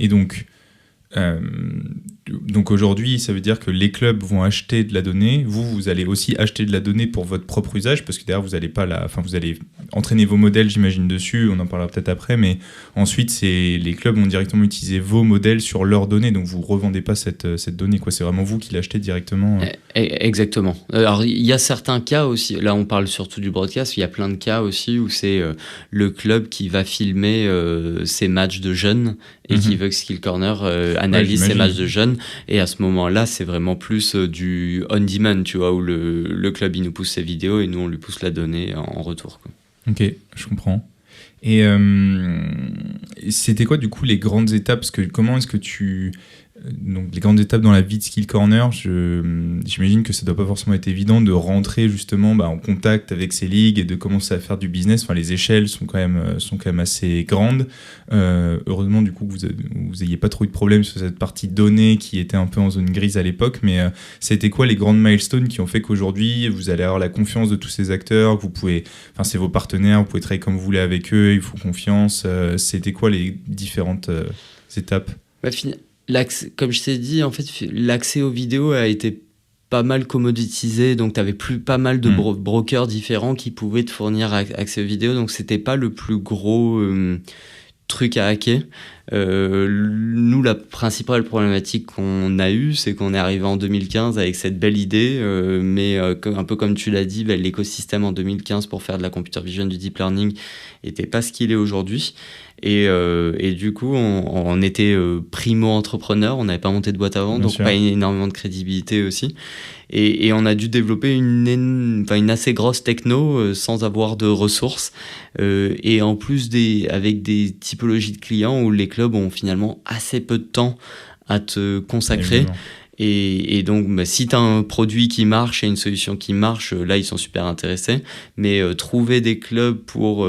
B: et donc aujourd'hui, ça veut dire que les clubs vont acheter de la donnée. Vous allez aussi acheter de la donnée pour votre propre usage, parce que derrière vous allez entraîner vos modèles, j'imagine, dessus, on en parlera peut-être après, mais ensuite, les clubs vont directement utiliser vos modèles sur leurs données, donc vous ne revendez pas cette donnée, quoi. C'est vraiment vous qui l'achetez directement.
A: Exactement. Alors, il y a certains cas aussi, là on parle surtout du broadcast, il y a plein de cas aussi où c'est le club qui va filmer ses matchs de jeunes et qui veut que Skill Corner analyse ses matchs de jeunes, et à ce moment-là, c'est vraiment plus du on-demand, tu vois, où le club il nous pousse ses vidéos et nous on lui pousse la donnée en retour, quoi.
B: Ok, je comprends. Et c'était quoi du coup les grandes étapes, parce que comment est-ce que donc les grandes étapes dans la vie de Skill Corner, j'imagine que ça doit pas forcément être évident de rentrer justement en contact avec ces ligues et de commencer à faire du business. Enfin, les échelles sont quand même assez grandes. Heureusement du coup que vous ayez pas trop eu de problèmes sur cette partie données qui était un peu en zone grise à l'époque, mais c'était quoi les grandes milestones qui ont fait qu'aujourd'hui vous allez avoir la confiance de tous ces acteurs, que vous pouvez, enfin c'est vos partenaires, vous pouvez travailler comme vous voulez avec eux, ils vous font confiance. C'était quoi les différentes étapes?
A: Comme je t'ai dit, en fait, l'accès aux vidéos a été pas mal commoditisé, donc tu avais pas mal de brokers différents qui pouvaient te fournir accès aux vidéos, donc c'était pas le plus gros truc à hacker. Nous, la principale problématique qu'on a eue, c'est qu'on est arrivé en 2015 avec cette belle idée, mais un peu comme tu l'as dit, l'écosystème en 2015 pour faire de la computer vision, du deep learning, était pas ce qu'il est aujourd'hui. Et du coup, on était primo-entrepreneur, on n'avait pas monté de boîte avant, donc pas énormément de crédibilité aussi. Et on a dû développer une assez grosse techno sans avoir de ressources. Et en plus, avec des typologies de clients où les clubs ont finalement assez peu de temps à te consacrer. Évidemment. Et donc, si tu as un produit qui marche et une solution qui marche, là, ils sont super intéressés. Mais trouver des clubs pour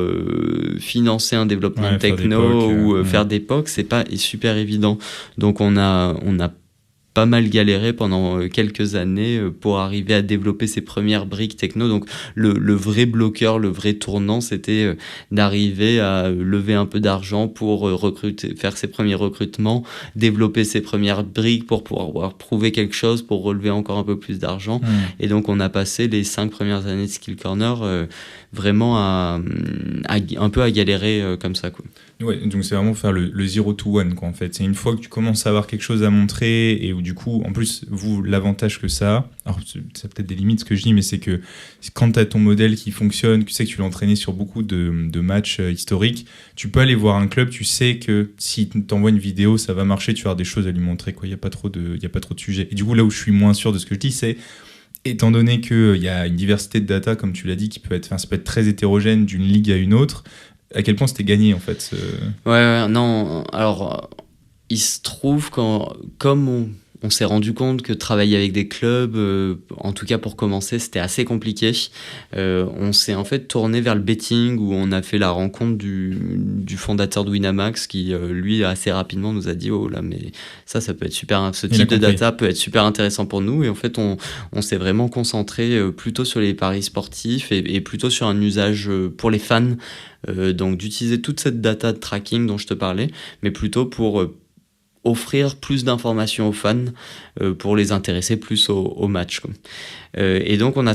A: financer un développement techno ou faire des POC, c'est pas super évident. Donc, on a pas mal galéré pendant quelques années pour arriver à développer ces premières briques techno. Donc le vrai bloqueur, le vrai tournant, c'était d'arriver à lever un peu d'argent pour faire ses premiers recrutements, développer ses premières briques pour pouvoir prouver quelque chose, pour relever encore un peu plus d'argent. Et donc on a passé les 5 premières années de Skill Corner vraiment un peu à galérer comme ça, quoi.
B: Ouais, donc c'est vraiment faire le 0 to 1, quoi, en fait. C'est une fois que tu commences à avoir quelque chose à montrer et où du coup, en plus, vous, l'avantage que ça a, alors ça a peut-être des limites ce que je dis, mais c'est que quand tu as ton modèle qui fonctionne, tu sais que tu l'as entraîné sur beaucoup de matchs historiques, tu peux aller voir un club, tu sais que si tu t'envoies une vidéo, ça va marcher, tu vas avoir des choses à lui montrer, quoi. Il n'y a pas trop de sujets. Et du coup, là où je suis moins sûr de ce que je dis, c'est étant donné qu'il y a une diversité de data, comme tu l'as dit, ça peut être très hétérogène d'une ligue à une autre, à quel point c'était gagné en fait
A: non, alors il se trouve comme on s'est rendu compte que travailler avec des clubs, en tout cas pour commencer, c'était assez compliqué. On s'est en fait tourné vers le betting, où on a fait la rencontre du fondateur de Winamax qui, lui, assez rapidement nous a dit « Oh là, mais ça peut être super, ce type de data peut être super intéressant pour nous. » Et en fait, on s'est vraiment concentré plutôt sur les paris sportifs et plutôt sur un usage pour les fans, donc d'utiliser toute cette data de tracking dont je te parlais, mais plutôt pour offrir plus d'informations aux fans pour les intéresser plus au match, quoi. Et donc on a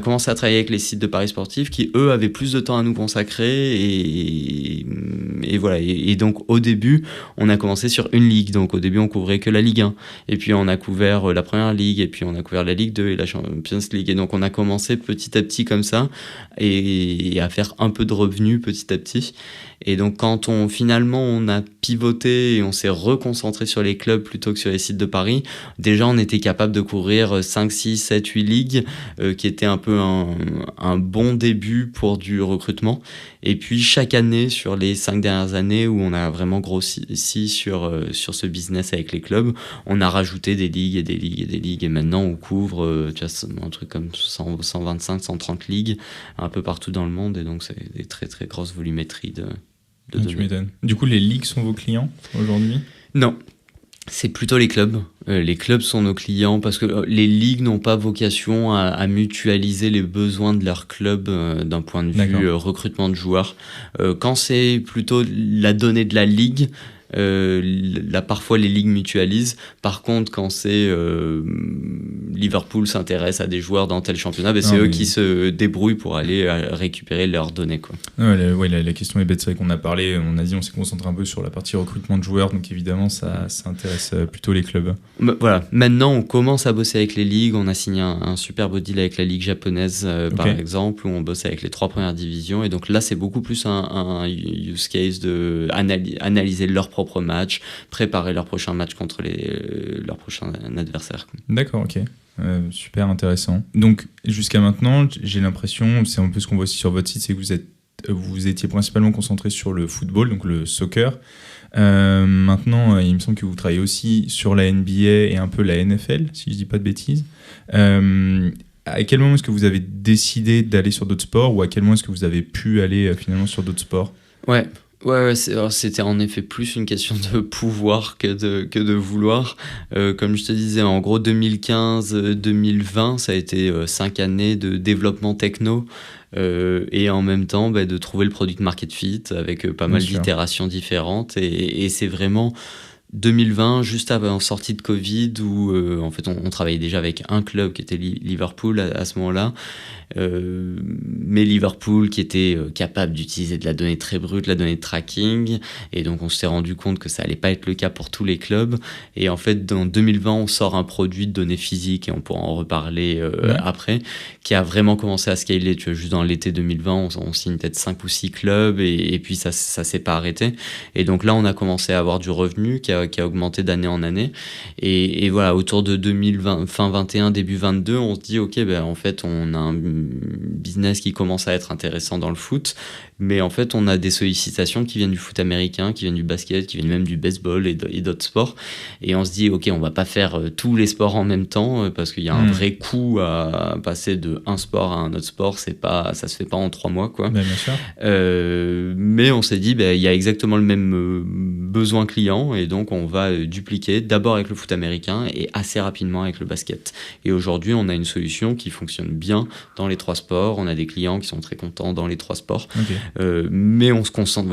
A: commencé à travailler avec les sites de paris sportifs qui eux avaient plus de temps à nous consacrer et voilà. Et donc au début on a commencé sur une ligue, donc au début on couvrait que la Ligue 1 et puis on a couvert la première ligue et puis on a couvert la Ligue 2 et la Champions League, et donc on a commencé petit à petit comme ça et à faire un peu de revenus petit à petit. Et donc quand finalement on a pivoté et on s'est reconcentré sur les clubs plutôt que sur les sites de paris, déjà on était capable de couvrir 5, 6, 7, 8 ligues, qui était un peu un bon début pour du recrutement. Et puis chaque année, sur les 5 dernières années où on a vraiment grossi sur ce business avec les clubs, on a rajouté des ligues et des ligues et des ligues, et maintenant on couvre un truc comme 125, 130 ligues un peu partout dans le monde, et donc c'est des très très grosses volumétries de données.
B: Tu m'étonnes. Du coup, les ligues sont vos clients aujourd'hui ?
A: Non. C'est plutôt les clubs. Les clubs sont nos clients parce que les ligues n'ont pas vocation à mutualiser les besoins de leur club d'un point de vue recrutement de joueurs. Quand c'est plutôt la donnée de la ligue, Là, parfois, les ligues mutualisent. Par contre, quand c'est Liverpool s'intéresse à des joueurs dans tel championnat, c'est eux qui se débrouillent pour aller récupérer leurs données, quoi.
B: La question est bête. C'est vrai qu'on a parlé, on s'est concentré un peu sur la partie recrutement de joueurs, donc évidemment, ça intéresse plutôt les clubs.
A: Voilà. Maintenant, on commence à bosser avec les ligues. On a signé un super beau deal avec la ligue japonaise, par exemple, où on bosse avec les 3 premières divisions. Et donc là, c'est beaucoup plus un use case de analyser leurs propres matchs, préparer leurs prochains matchs contre leurs prochains adversaires.
B: D'accord, ok. Super intéressant. Donc, jusqu'à maintenant, j'ai l'impression, c'est un peu ce qu'on voit aussi sur votre site, c'est que vous étiez principalement concentré sur le football, donc le soccer. Maintenant, il me semble que vous travaillez aussi sur la NBA et un peu la NFL, si je dis pas de bêtises. À quel moment est-ce que vous avez décidé d'aller sur d'autres sports, ou à quel moment est-ce que vous avez pu aller finalement sur d'autres sports ?
A: Ouais, c'était en effet plus une question de pouvoir que de vouloir. Comme je te disais, en gros 2015-2020, ça a été 5 années de développement techno. Et en même temps de trouver le product market fit avec pas mal d'itérations différentes, et c'est vraiment 2020, juste en sortie de Covid, où en fait on travaillait déjà avec un club qui était Liverpool à ce moment-là, mais Liverpool qui était capable d'utiliser de la donnée très brute, la donnée de tracking, et donc on s'est rendu compte que ça allait pas être le cas pour tous les clubs. Et en fait, dans 2020, on sort un produit de données physiques, et on pourra en reparler après, qui a vraiment commencé à scaler. Tu vois, juste dans l'été 2020, on signe peut-être 5 ou 6 clubs, et puis ça s'est pas arrêté. Et donc là, on a commencé à avoir du revenu qui a augmenté d'année en année. Et voilà, autour de 2020, fin 21, début 22, on se dit, ok, en fait, on a un business qui commence à être intéressant dans le foot, mais en fait, on a des sollicitations qui viennent du foot américain, qui viennent du basket, qui viennent même du baseball et d'autres sports. Et on se dit, ok, on va pas faire tous les sports en même temps, parce qu'il y a un vrai coût à passer de un sport à un autre sport. Ça se fait pas en 3 mois, quoi.
B: Bien sûr.
A: Mais on s'est dit, il y a exactement le même besoin client, et donc on va dupliquer d'abord avec le foot américain et assez rapidement avec le basket. Et aujourd'hui, on a une solution qui fonctionne bien dans les 3 sports. On a des clients qui sont très contents dans les 3 sports.
B: Okay.
A: Mais on se concentre,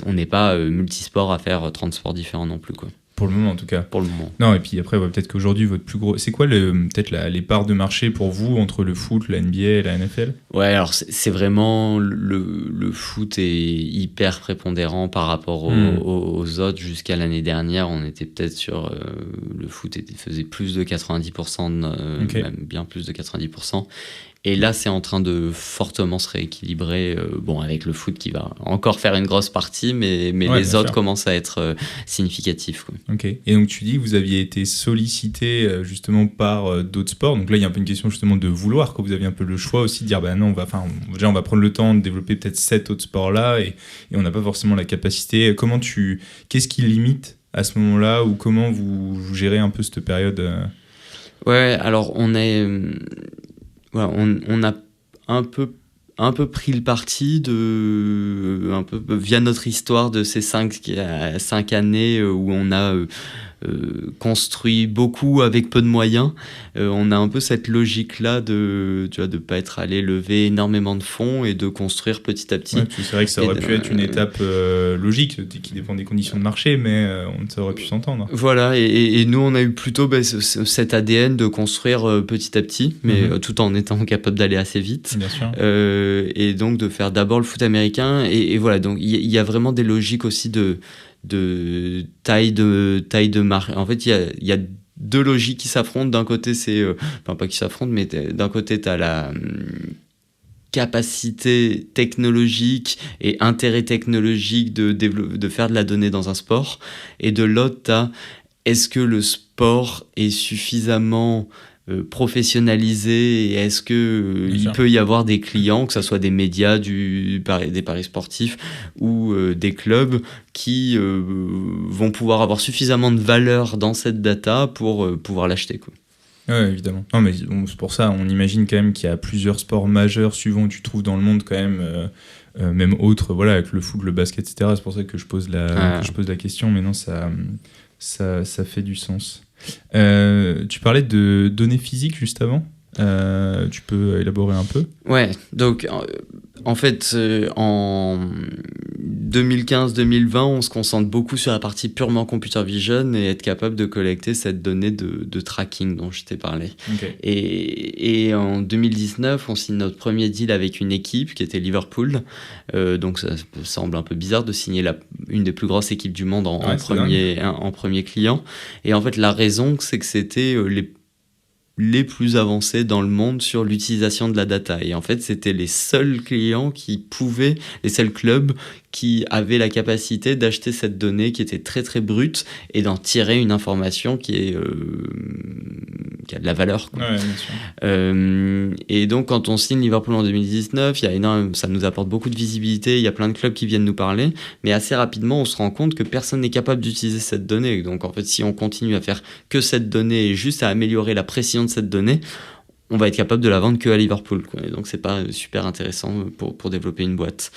A: on n'est pas multisport à faire 30 sports différents non plus, quoi.
B: Pour le moment, en tout cas.
A: Pour le moment.
B: Non, et puis après, peut-être qu'aujourd'hui, votre plus gros... C'est quoi peut-être les parts de marché pour vous entre le foot, la NBA et la NFL ?
A: Ouais, alors c'est vraiment... Le foot est hyper prépondérant par rapport aux autres. Jusqu'à l'année dernière, on était peut-être sur... le foot faisait plus de 90%, même bien plus de 90%. Et là, c'est en train de fortement se rééquilibrer, avec le foot qui va encore faire une grosse partie, mais les autres commencent à être significatifs, quoi.
B: Ok. Et donc, tu dis que vous aviez été sollicité justement par d'autres sports. Donc là, il y a un peu une question justement de vouloir, que vous aviez un peu le choix aussi de dire, non, on va prendre le temps de développer peut-être 7 autres sports-là, et on n'a pas forcément la capacité. Qu'est-ce qui limite à ce moment-là, ou comment vous gérez un peu cette période
A: Ouais, alors on est... Voilà, on a un peu pris le parti via notre histoire de ces 5 années où on a construit beaucoup avec peu de moyens. On a un peu cette logique-là de pas être allé lever énormément de fonds et de construire petit à petit.
B: Ouais, c'est vrai que ça aurait pu être une étape logique qui dépend des conditions de marché, mais ça aurait pu s'entendre.
A: Voilà, et nous on a eu plutôt cet ADN de construire petit à petit, mais tout en étant capable d'aller assez vite.
B: Bien sûr.
A: Et donc de faire d'abord le foot américain, et voilà, donc il y a vraiment des logiques aussi de taille de marché. En fait, il y a 2 logiques qui s'affrontent. D'un côté, c'est pas qui s'affrontent, mais d'un côté, t'as la capacité technologique et intérêt technologique de faire de la donnée dans un sport, et de l'autre, t'as est-ce que le sport est suffisamment professionnalisé, et est-ce que il peut y avoir des clients, que ce soit des médias, des paris sportifs ou des clubs qui vont pouvoir avoir suffisamment de valeur dans cette data pour pouvoir l'acheter, quoi.
B: Ouais, évidemment. Non, mais c'est pour ça, on imagine quand même qu'il y a plusieurs sports majeurs suivant où tu trouves dans le monde quand même, même autres, voilà, avec le foot, le basket, etc. C'est pour ça que je pose la question, mais non, ça fait du sens. Tu parlais de données physiques juste avant. Tu peux élaborer un peu ?
A: Ouais, donc en fait, en 2015-2020, on se concentre beaucoup sur la partie purement computer vision et être capable de collecter cette donnée de tracking dont je t'ai parlé.
B: Okay.
A: Et en 2019, on signe notre premier deal avec une équipe qui était Liverpool. Donc ça semble un peu bizarre de signer une des plus grosses équipes du monde en premier client. Et en fait, la raison, c'est que c'était les plus avancés dans le monde sur l'utilisation de la data. Et en fait, c'était les seuls clients les seuls clubs qui avaient la capacité d'acheter cette donnée qui était très très brute et d'en tirer une information qui a de la valeur, quoi.
B: Ouais, bien sûr.
A: Et donc, quand on signe Liverpool en 2019, ça nous apporte beaucoup de visibilité, il y a plein de clubs qui viennent nous parler, mais assez rapidement, on se rend compte que personne n'est capable d'utiliser cette donnée. Donc, en fait, si on continue à faire que cette donnée et juste à améliorer la précision de cette donnée, on va être capable de la vendre que à Liverpool, quoi. Et donc, c'est pas super intéressant pour développer une boîte.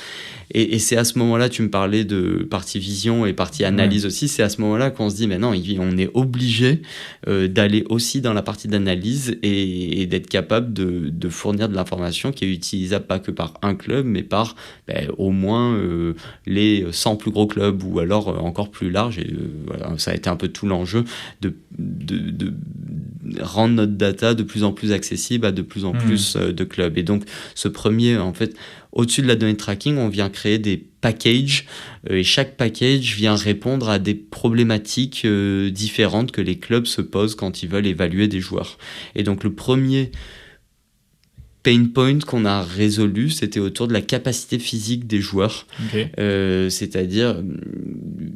A: Et c'est à ce moment-là, tu me parlais de partie vision et partie analyse aussi, c'est à ce moment-là qu'on se dit, mais non, on est obligé d'aller aussi dans la partie d'analyse et d'être capable de fournir de l'information qui est utilisable pas que par un club, mais par au moins les 100 plus gros clubs ou alors encore plus large. Et voilà, ça a été un peu tout l'enjeu de rendre notre data de plus en plus accessible à de plus en plus de clubs. Et donc, ce premier, en fait, au-dessus de la donnée de tracking, on vient créer des packages et chaque package vient répondre à des problématiques différentes que les clubs se posent quand ils veulent évaluer des joueurs. Et donc, le premier pain point qu'on a résolu, c'était autour de la capacité physique des joueurs.
B: Okay.
A: C'est-à-dire,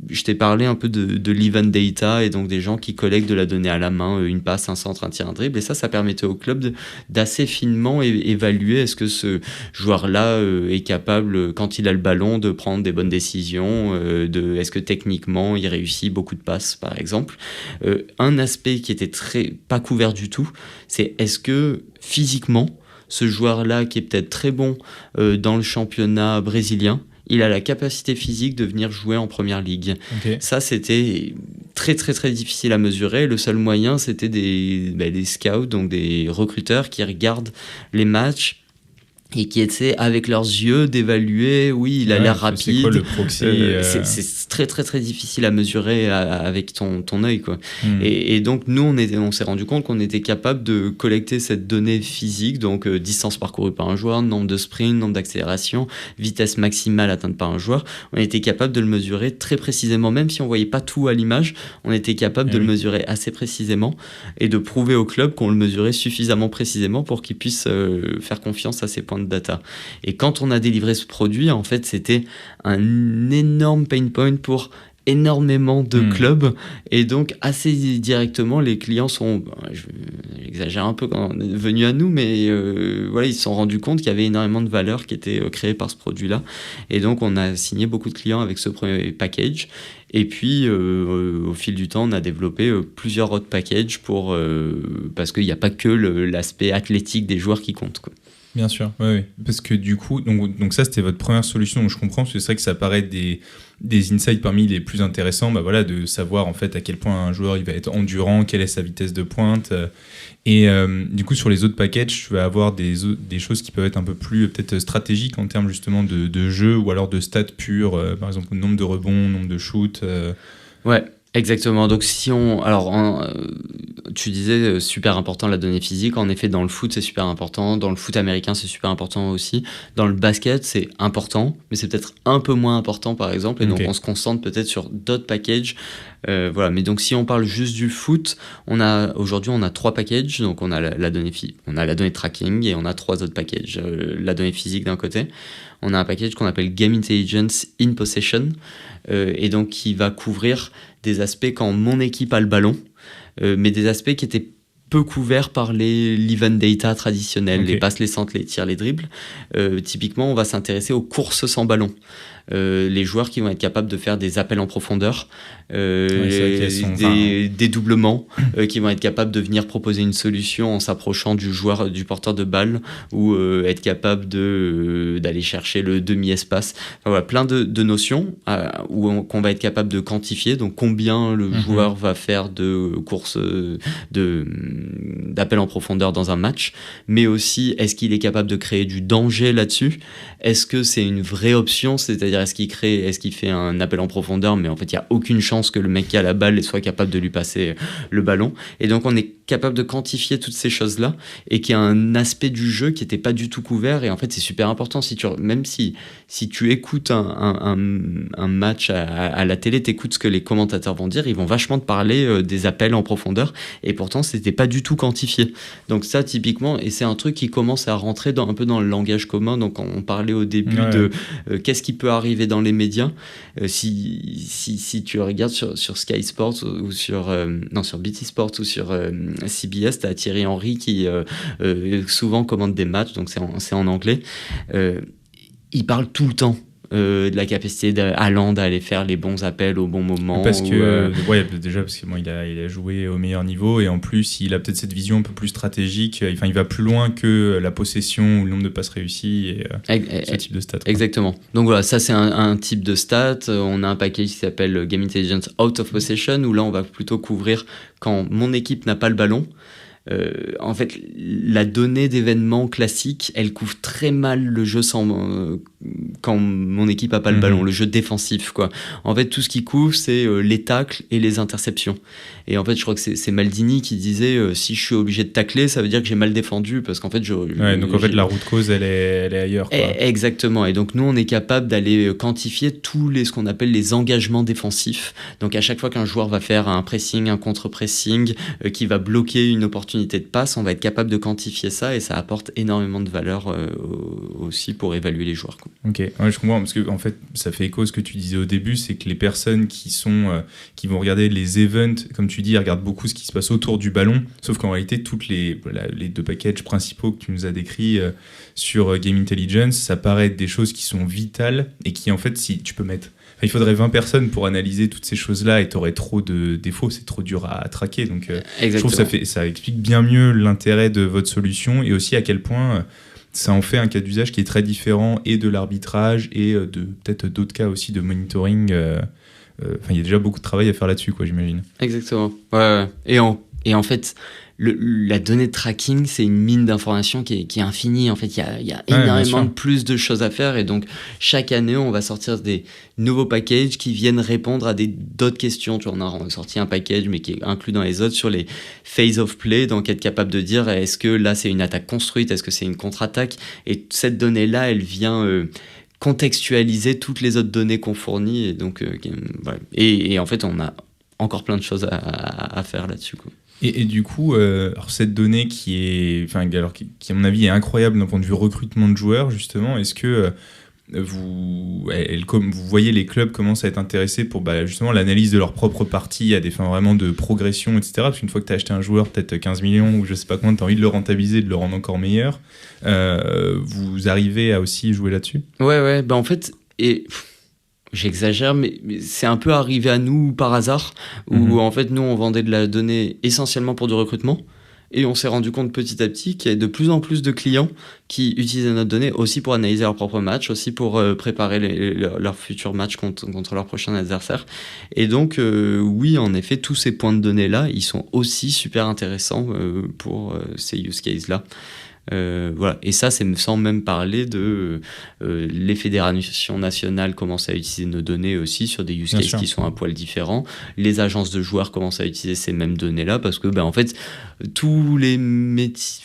A: je t'ai parlé un peu de l'event data et donc des gens qui collectent de la donnée à la main, une passe, un centre, un tir, un dribble. Et ça permettait au club d'assez finement évaluer est-ce que ce joueur-là est capable, quand il a le ballon, de prendre des bonnes décisions, est-ce que techniquement il réussit beaucoup de passes, par exemple. Un aspect qui était pas couvert du tout, c'est est-ce que physiquement, ce joueur-là qui est peut-être très bon dans le championnat brésilien, il a la capacité physique de venir jouer en première ligue. Okay. Ça, c'était très, très, très difficile à mesurer. Le seul moyen, c'était des scouts, donc des recruteurs qui regardent les matchs et qui essaient avec leurs yeux d'évaluer, oui, il a l'air rapide.
B: C'est quoi le proxy
A: C'est très très très difficile à mesurer avec ton œil, quoi. Et donc nous on s'est rendu compte qu'on était capable de collecter cette donnée physique, donc distance parcourue par un joueur, nombre de sprints, nombre d'accélérations, vitesse maximale atteinte par un joueur. On était capable de le mesurer très précisément, même si on voyait pas tout à l'image, on était capable de le mesurer assez précisément et de prouver au club qu'on le mesurait suffisamment précisément pour qu'il puisse faire confiance à ces points de data. Et quand on a délivré ce produit, en fait, c'était un énorme pain point pour énormément de clubs et donc assez directement les clients j'exagère un peu quand on est venu à nous, mais voilà, ils se sont rendus compte qu'il y avait énormément de valeur qui était créée par ce produit-là et donc on a signé beaucoup de clients avec ce premier package et puis au fil du temps on a développé plusieurs autres packages parce qu'il n'y a pas que l'aspect athlétique des joueurs qui compte, quoi.
B: Bien sûr, oui. Parce que du coup, donc ça c'était votre première solution, donc je comprends, parce que c'est vrai que ça paraît des insights parmi les plus intéressants, voilà, de savoir en fait à quel point un joueur il va être endurant, quelle est sa vitesse de pointe, et du coup sur les autres packages, tu vas avoir des choses qui peuvent être un peu plus peut-être stratégiques en termes justement de jeu ou alors de stats purs, par exemple nombre de rebonds, nombre de shoots.
A: Ouais. Exactement. Donc tu disais super important la donnée physique. En effet, dans le foot c'est super important. Dans le foot américain c'est super important aussi. Dans le basket c'est important, mais c'est peut-être un peu moins important par exemple. Et donc on se concentre peut-être sur d'autres packages. Voilà. Mais donc si on parle juste du foot, aujourd'hui on a 3 packages. Donc on a la donnée de tracking et on a 3 autres packages. La donnée physique d'un côté. On a un package qu'on appelle Game Intelligence in Possession et donc qui va couvrir des aspects quand mon équipe a le ballon, mais des aspects qui étaient peu couverts par l'event data traditionnels, les passes, les centres, les tirs, les dribbles. Typiquement, on va s'intéresser aux courses sans ballon. Les joueurs qui vont être capables de faire des appels en profondeur, des dédoublements, qui vont être capables de venir proposer une solution en s'approchant du porteur de balle ou être capable d'aller chercher le demi-espace. Enfin, voilà, plein de notions qu'on va être capable de quantifier, donc combien le joueur va faire de courses d'appels en profondeur dans un match, mais aussi est-ce qu'il est capable de créer du danger là-dessus, est-ce que c'est une vraie option, c'est-à-dire c'est-à-dire est-ce qu'il fait un appel en profondeur, mais en fait il n'y a aucune chance que le mec qui a la balle soit capable de lui passer le ballon. Et donc on est capable de quantifier toutes ces choses-là, et qu'il y a un aspect du jeu qui n'était pas du tout couvert. Et en fait c'est super important, même si tu écoutes un match à la télé, t'écoutes ce que les commentateurs vont dire, ils vont vachement te parler des appels en profondeur, et pourtant c'était pas du tout quantifié. Donc ça typiquement, et c'est un truc qui commence à rentrer un peu dans le langage commun. Donc on parlait au début de qu'est-ce qui peut arriver dans les médias. Si tu regardes sur Sky Sports ou sur BT Sports ou sur CBS, t'as Thierry Henry qui souvent commande des matchs, donc c'est en anglais. Il parle tout le temps de la capacité d'Haaland à aller faire les bons appels au bon moment.
B: Parce que il a joué au meilleur niveau, et en plus il a peut-être cette vision un peu plus stratégique. Enfin, il va plus loin que la possession ou le nombre de passes réussies et ce type de stats.
A: Exactement. Donc voilà, ça c'est un type de stat. On a un package qui s'appelle Game Intelligence Out of Possession, où là on va plutôt couvrir quand mon équipe n'a pas le ballon. En fait, la donnée d'événements classique, elle couvre très mal le jeu quand mon équipe n'a pas le ballon, le jeu défensif, quoi. En fait, tout ce qui couvre, c'est les tacles et les interceptions. Et en fait, je crois que c'est Maldini qui disait si je suis obligé de tacler, ça veut dire que j'ai mal défendu, parce qu'en fait,
B: la route cause, elle est ailleurs, quoi.
A: Exactement. Et donc, nous, on est capable d'aller quantifier ce qu'on appelle les engagements défensifs. Donc, à chaque fois qu'un joueur va faire un pressing, un contre-pressing, qui va bloquer une opportunité de passe, on va être capable de quantifier ça, et ça apporte énormément de valeur aussi pour évaluer les joueurs, quoi.
B: Ok, ouais, je comprends, parce que en fait, ça fait écho à ce que tu disais au début, c'est que les personnes qui vont regarder les events, comme tu dis, ils regardent beaucoup ce qui se passe autour du ballon, sauf qu'en réalité, toutes les deux packages principaux que tu nous as décrits sur Game Intelligence, ça paraît être des choses qui sont vitales, et qui, en fait, si tu peux mettre... Enfin, il faudrait 20 personnes pour analyser toutes ces choses-là, et tu aurais trop de défauts, c'est trop dur à traquer. Donc, je trouve que ça explique bien mieux l'intérêt de votre solution, et aussi à quel point ça en fait un cas d'usage qui est très différent, et de l'arbitrage, et de peut-être d'autres cas aussi de monitoring. Il y a déjà beaucoup de travail à faire là-dessus, quoi, j'imagine.
A: Exactement. Ouais. Et en fait, la donnée de tracking, c'est une mine d'informations qui est infinie. En fait, il y a énormément de plus de choses à faire. Et donc, chaque année, on va sortir des nouveaux packages qui viennent répondre à d'autres questions. Tu vois, on a sorti un package, mais qui est inclus dans les autres, sur les phase of play. Donc, être capable de dire, est-ce que là, c'est une attaque construite? Est-ce que c'est une contre-attaque? Et cette donnée-là, elle vient... contextualiser toutes les autres données qu'on fournit, et donc voilà. Et en fait on a encore plein de choses à faire là-dessus, quoi.
B: Et du coup, alors cette donnée qui à mon avis est incroyable d'un point de vue recrutement de joueurs, justement, est-ce que vous voyez les clubs commencent à être intéressés pour justement l'analyse de leur propre partie à des fins vraiment de progression, etc. Parce qu'une fois que tu as acheté un joueur, peut-être 15 millions ou je sais pas combien, tu as envie de le rentabiliser, de le rendre encore meilleur. Vous arrivez à aussi jouer là-dessus?
A: Ouais. En fait, j'exagère, mais c'est un peu arrivé à nous par hasard, où en fait nous on vendait de la donnée essentiellement pour du recrutement. Et on s'est rendu compte petit à petit qu'il y a de plus en plus de clients qui utilisaient notre donnée aussi pour analyser leurs propres matchs, aussi pour préparer leurs futurs matchs contre leurs prochains adversaires. Et donc, oui, en effet, tous ces points de données-là, ils sont aussi super intéressants pour ces use cases-là. Voilà. Et ça, c'est sans même parler de les fédérations nationales commencent à utiliser nos données aussi sur des use cases qui sont un poil différents. Les agences de joueurs commencent à utiliser ces mêmes données-là, parce que en fait, tous les métiers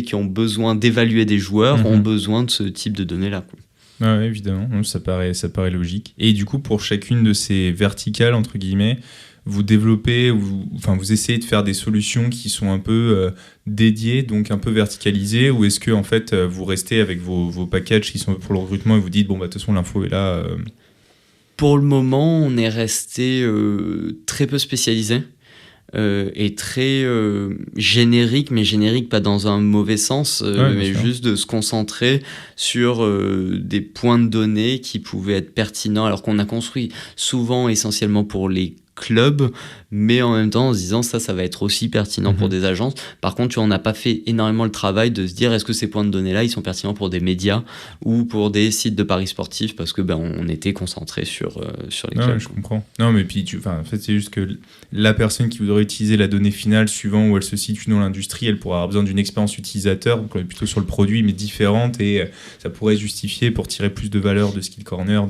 A: qui ont besoin d'évaluer des joueurs ont besoin de ce type de données-là, quoi.
B: Ouais, évidemment, ça paraît logique. Et du coup, pour chacune de ces verticales, entre guillemets, vous développez, vous essayez de faire des solutions qui sont un peu dédiées, donc un peu verticalisées, ou est-ce que en fait vous restez avec vos packages qui sont pour le recrutement et vous dites de toute façon l'info est là
A: Pour le moment, on est resté très peu spécialisé. Et très générique, mais générique pas dans un mauvais sens, mais juste de se concentrer sur des points de données qui pouvaient être pertinents, alors qu'on a construit souvent essentiellement pour les clubs, mais en même temps en se disant ça va être aussi pertinent pour des agences. Par contre, tu vois, on n'a pas fait énormément le travail de se dire est-ce que ces points de données-là, ils sont pertinents pour des médias ou pour des sites de paris sportifs, parce que on était concentré sur les clubs.
B: Ouais, je comprends. Non, mais puis en fait, c'est juste que la personne qui voudrait utiliser la donnée finale suivant où elle se situe dans l'industrie, elle pourra avoir besoin d'une expérience utilisateur, donc on est plutôt sur le produit, mais différente, et ça pourrait justifier pour tirer plus de valeur de Skill Corner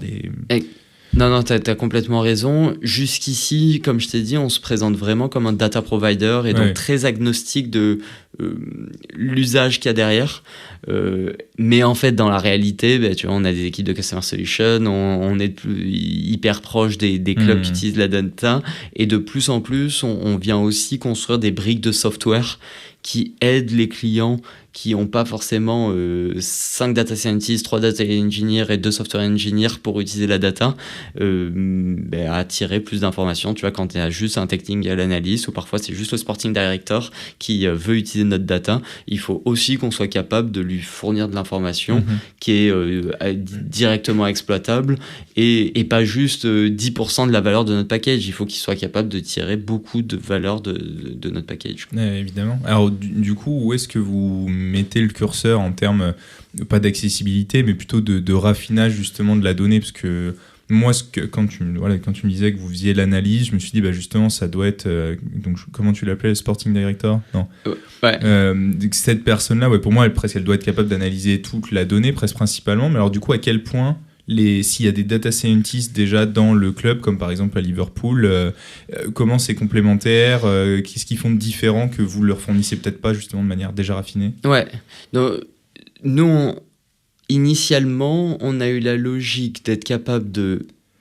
A: Non, t'as complètement raison. Jusqu'ici, comme je t'ai dit, on se présente vraiment comme un data provider et donc très agnostique de l'usage qu'il y a derrière. Mais en fait, dans la réalité, tu vois, on a des équipes de Customer Solution, on est hyper proche des clubs qui utilisent la data, et de plus en plus, on vient aussi construire des briques de software qui aident les clients qui n'ont pas forcément 5 data scientists, 3 data engineers et 2 software engineers pour utiliser la data, à tirer plus d'informations. Tu vois, quand tu as juste un technical analyst, ou parfois c'est juste le sporting director qui veut utiliser notre data, il faut aussi qu'on soit capable de lui fournir de l'information qui est directement exploitable et pas juste 10% de la valeur de notre package. Il faut qu'il soit capable de tirer beaucoup de valeur de notre package.
B: Évidemment. Alors du coup, où est-ce que vous mettez le curseur en termes, pas d'accessibilité, mais plutôt de raffinage justement de la donnée? Parce que moi, quand tu me disais que vous faisiez l'analyse, je me suis dit, justement, ça doit être... donc, comment tu l'appelais, le sporting director? Non.
A: Ouais.
B: Cette personne-là, pour moi, elle doit être capable d'analyser toute la donnée, presque principalement. Mais alors, du coup, à quel point... s'il y a des data scientists déjà dans le club, comme par exemple à Liverpool, comment c'est complémentaire, qu'est-ce qu'ils font de différent que vous leur fournissez peut-être pas justement de manière déjà raffinée?
A: Ouais, donc, nous, initialement, on a eu la logique d'être capable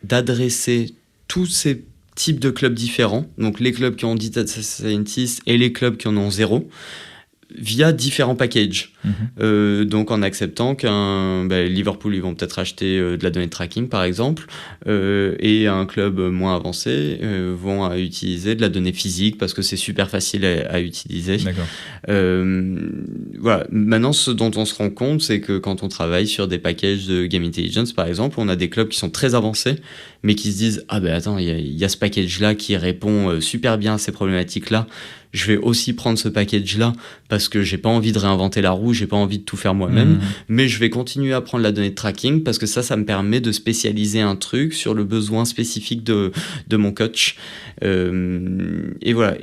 A: d'adresser tous ces types de clubs différents, donc les clubs qui ont 10 data scientists et les clubs qui en ont 0, via différents packages. Donc en acceptant qu'un Liverpool, ils vont peut-être acheter de la donnée de tracking par exemple, et un club moins avancé vont utiliser de la donnée physique parce que c'est super facile à utiliser.
B: D'accord.
A: Voilà. Maintenant, ce dont on se rend compte, c'est que quand on travaille sur des packages de Game Intelligence par exemple, on a des clubs qui sont très avancés mais qui se disent attends, il y a ce package là qui répond super bien à ces problématiques là, je vais aussi prendre ce package-là parce que j'ai pas envie de réinventer la roue, j'ai pas envie de tout faire moi-même, mais je vais continuer à prendre la donnée de tracking parce que ça me permet de spécialiser un truc sur le besoin spécifique de mon coach. Et voilà.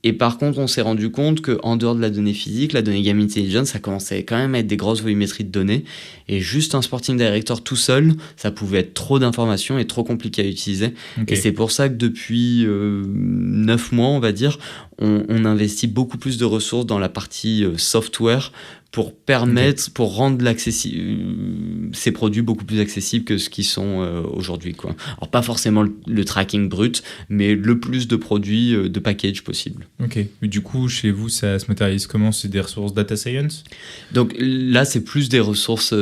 A: Et par contre, on s'est rendu compte qu'en dehors de la donnée physique, la donnée Game Intelligence, ça commençait quand même à être des grosses volumétries de données. Et juste un sporting director tout seul, ça pouvait être trop d'informations et trop compliqué à utiliser. Okay. Et c'est pour ça que depuis 9 mois, on va dire, on investit beaucoup plus de ressources dans la partie software pour permettre, pour rendre ces produits beaucoup plus accessibles que ce qu'ils sont aujourd'hui, quoi. Alors pas forcément le tracking brut, mais le plus de produits de package possible.
B: Ok. Du coup, chez vous, ça se matérialise comment? C'est des ressources data science?
A: Donc là, c'est plus des ressources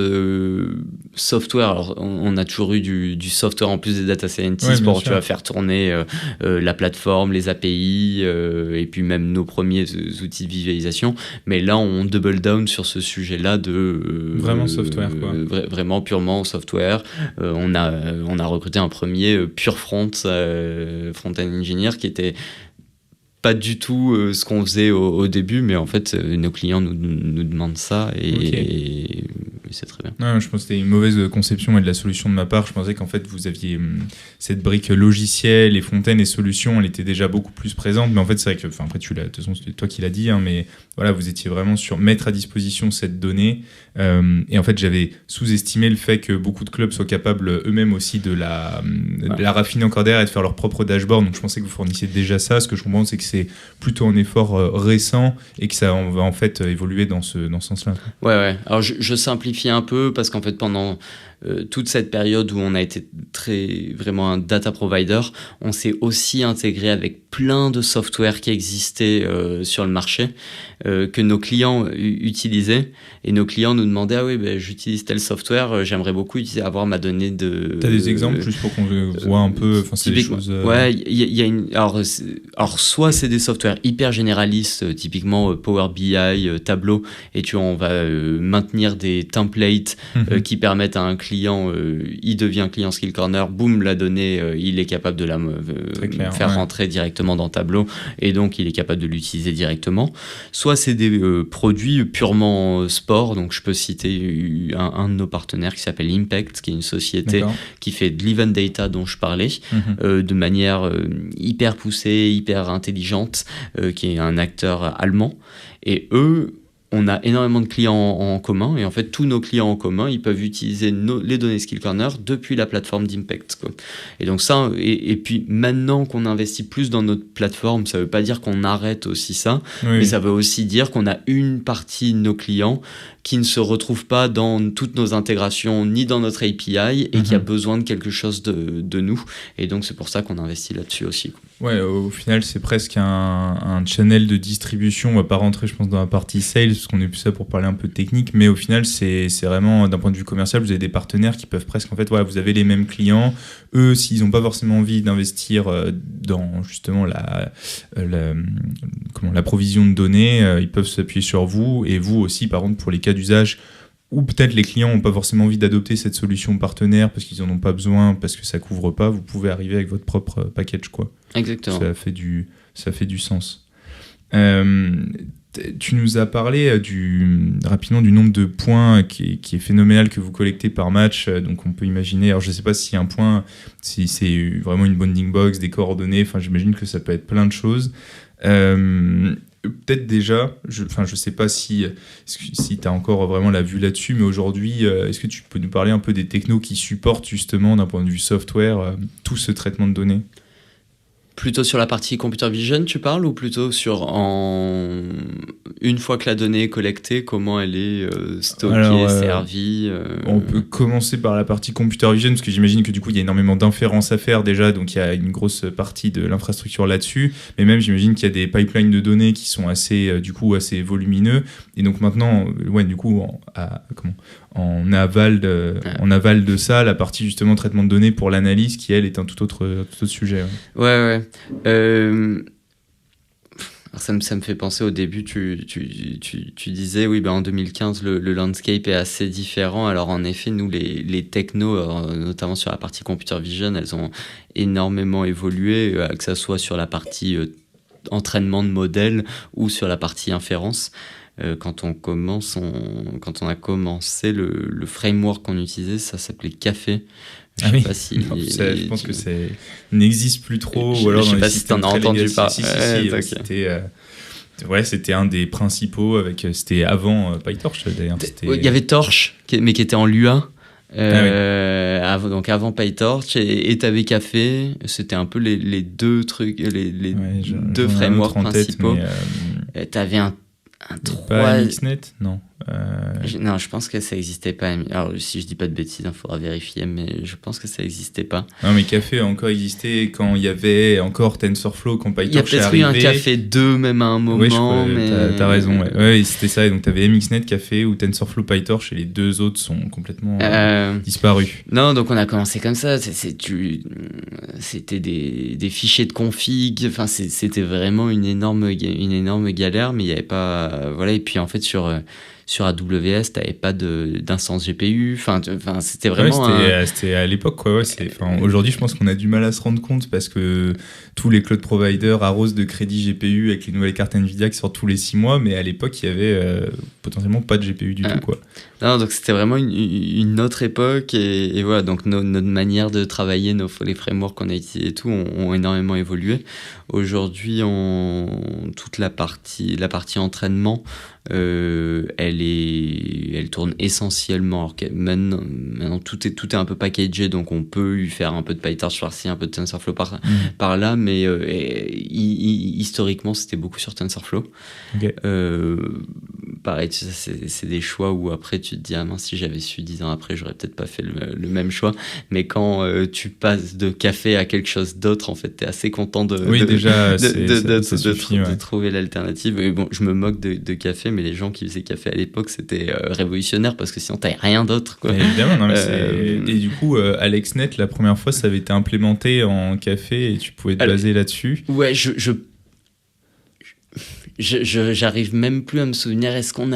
A: software. Alors on a toujours eu du software en plus des data scientists pour faire tourner la plateforme, les API et puis même nos premiers outils de visualisation. Mais là, on double down sur ce sujet-là de
B: vraiment software, quoi.
A: Vraiment purement software. On a recruté un premier pure front-end engineer qui était pas du tout ce qu'on faisait au début, mais en fait nos clients nous demandent ça et c'est très bien.
B: Non, je pense que c'était une mauvaise conception et de la solution de ma part. Je pensais qu'en fait vous aviez cette brique logicielle et front-end et solution, elle était déjà beaucoup plus présente, mais en fait c'est vrai que, après de toute façon c'est toi qui l'as dit, mais voilà, vous étiez vraiment sur mettre à disposition cette donnée, et en fait j'avais sous-estimé le fait que beaucoup de clubs soient capables eux-mêmes aussi de la raffiner encore derrière et de faire leur propre dashboard. Donc je pensais que vous fournissiez déjà ça. Ce que je comprends, c'est que c'est plutôt un effort récent et que ça va en fait évoluer dans ce sens-là.
A: Ouais. Alors je simplifie un peu parce qu'en fait pendant toute cette période où on a été vraiment un data provider, on s'est aussi intégré avec plein de software qui existaient sur le marché que nos clients utilisaient, et nos clients nous demandaient j'utilise tel software, j'aimerais beaucoup avoir ma donnée de...
B: T'as des exemples juste pour qu'on voit un peu, c'est des choses...
A: Ouais, il y a alors soit c'est des softwares hyper généralistes, typiquement Power BI, Tableau, et on va maintenir des templates qui permettent à un client client, il devient client Skill Corner, boum, la donnée, il est capable de la faire rentrer directement dans Tableau, et donc il est capable de l'utiliser directement. Soit c'est des produits purement sport, donc je peux citer un de nos partenaires qui s'appelle Impact, qui est une société qui fait de l'event data dont je parlais, de manière hyper poussée, hyper intelligente, qui est un acteur allemand. Et eux, on a énormément de clients en commun, et en fait tous nos clients en commun, ils peuvent utiliser les données Skill Corner depuis la plateforme d'Impact, quoi. Et donc ça, et puis maintenant qu'on investit plus dans notre plateforme, ça veut pas dire qu'on arrête aussi ça, mais ça veut aussi dire qu'on a une partie de nos clients qui ne se retrouve pas dans toutes nos intégrations ni dans notre API, et qui a besoin de quelque chose de nous, et donc c'est pour ça qu'on investit là-dessus aussi, quoi.
B: Ouais, au final, c'est presque un channel de distribution. On va pas rentrer, je pense, dans la partie sales, parce qu'on est plus là pour parler un peu technique, mais au final, c'est vraiment, d'un point de vue commercial, vous avez des partenaires qui peuvent presque, en fait, voilà, vous avez les mêmes clients. Eux, s'ils n'ont pas forcément envie d'investir dans, justement, la provision de données, ils peuvent s'appuyer sur vous, et vous aussi, par contre, pour les cas d'usage ou peut-être les clients n'ont pas forcément envie d'adopter cette solution partenaire parce qu'ils n'en ont pas besoin, parce que ça couvre pas, vous pouvez arriver avec votre propre package, quoi.
A: Exactement.
B: Ça fait du sens. Tu nous as parlé rapidement du nombre de points qui est phénoménal que vous collectez par match, donc on peut imaginer, alors je ne sais pas si un point, si c'est vraiment une bounding box, des coordonnées, enfin j'imagine que ça peut être plein de choses. Peut-être déjà, je sais pas si tu as encore vraiment la vue là-dessus, mais aujourd'hui, est-ce que tu peux nous parler un peu des technos qui supportent justement d'un point de vue software tout ce traitement de données ?
A: Plutôt sur la partie computer vision, tu parles, ou plutôt sur une fois que la donnée est collectée, comment elle est stockée, servie
B: On peut commencer par la partie computer vision, parce que j'imagine que du coup il y a énormément d'inférences à faire déjà, donc il y a une grosse partie de l'infrastructure là-dessus, mais même j'imagine qu'il y a des pipelines de données qui sont assez volumineux, et donc maintenant, du coup, en aval de ça, la partie justement traitement de données pour l'analyse, qui elle est un tout autre sujet.
A: Ouais. Ça me fait penser au début, tu disais, oui, en 2015, le landscape est assez différent. Alors en effet, nous, les technos, notamment sur la partie computer vision, elles ont énormément évolué, que ça soit sur la partie entraînement de modèles ou sur la partie inférence. Quand on a commencé, le framework qu'on utilisait, ça s'appelait Café.
B: Je pense que ça n'existe plus trop, ou alors
A: je sais pas si t'en as entendu parler.
B: C'était un des principaux, c'était avant PyTorch d'ailleurs.
A: Il y avait Torch, mais qui était en Lua. Donc avant PyTorch, et t'avais Café. C'était un peu les deux trucs, les deux frameworks principaux. T'avais un
B: pas Mixnet, non.
A: Non, je pense que ça n'existait pas. Alors, si je dis pas de bêtises, il faudra vérifier, mais je pense que ça n'existait pas.
B: Non, mais Café a encore existé quand il y avait encore TensorFlow, quand PyTorch est arrivé.
A: Il y a peut-être eu un Café 2 même à un moment.
B: Oui, t'as raison. Ouais, c'était ça. Et donc, t'avais Mixnet, Café ou TensorFlow, PyTorch, et les deux autres sont complètement disparus.
A: Non, donc on a commencé comme ça. C'était des fichiers de config. Enfin, c'était vraiment une énorme galère, mais il n'y avait pas... Voilà, et puis en fait, sur AWS, t'avais pas d'instance GPU. Enfin, c'était vraiment...
B: C'était à l'époque, quoi. Aujourd'hui, je pense qu'on a du mal à se rendre compte parce que tous les cloud providers arrosent de crédits GPU avec les nouvelles cartes NVIDIA qui sortent tous les 6 mois, mais à l'époque, il y avait potentiellement pas de GPU du tout, quoi.
A: Non, donc c'était vraiment une autre époque, et voilà, donc notre manière de travailler, les frameworks qu'on a utilisés et tout ont énormément évolué. Aujourd'hui, toute la partie entraînement, elle tourne essentiellement, alors que maintenant tout est un peu packagé, donc on peut y faire un peu de PyTorch par-ci, un peu de TensorFlow par là, mais historiquement c'était beaucoup sur TensorFlow.
B: Okay.
A: Pareil, c'est des choix où après tu te dis, ah mince, si j'avais su 10 ans après, j'aurais peut-être pas fait le même choix, mais quand tu passes de Café à quelque chose d'autre, en fait t'es assez content de trouver l'alternative. Et bon, je me moque de Café, mais les gens qui faisaient Café à l'époque, c'était révolutionnaire, parce que sinon t'avais rien d'autre, quoi.
B: Évidemment, non, mais et du coup, AlexNet, la première fois, ça avait été implémenté en Café et tu pouvais te baser là-dessus.
A: Ouais, J'arrive même plus à me souvenir. Est-ce qu'on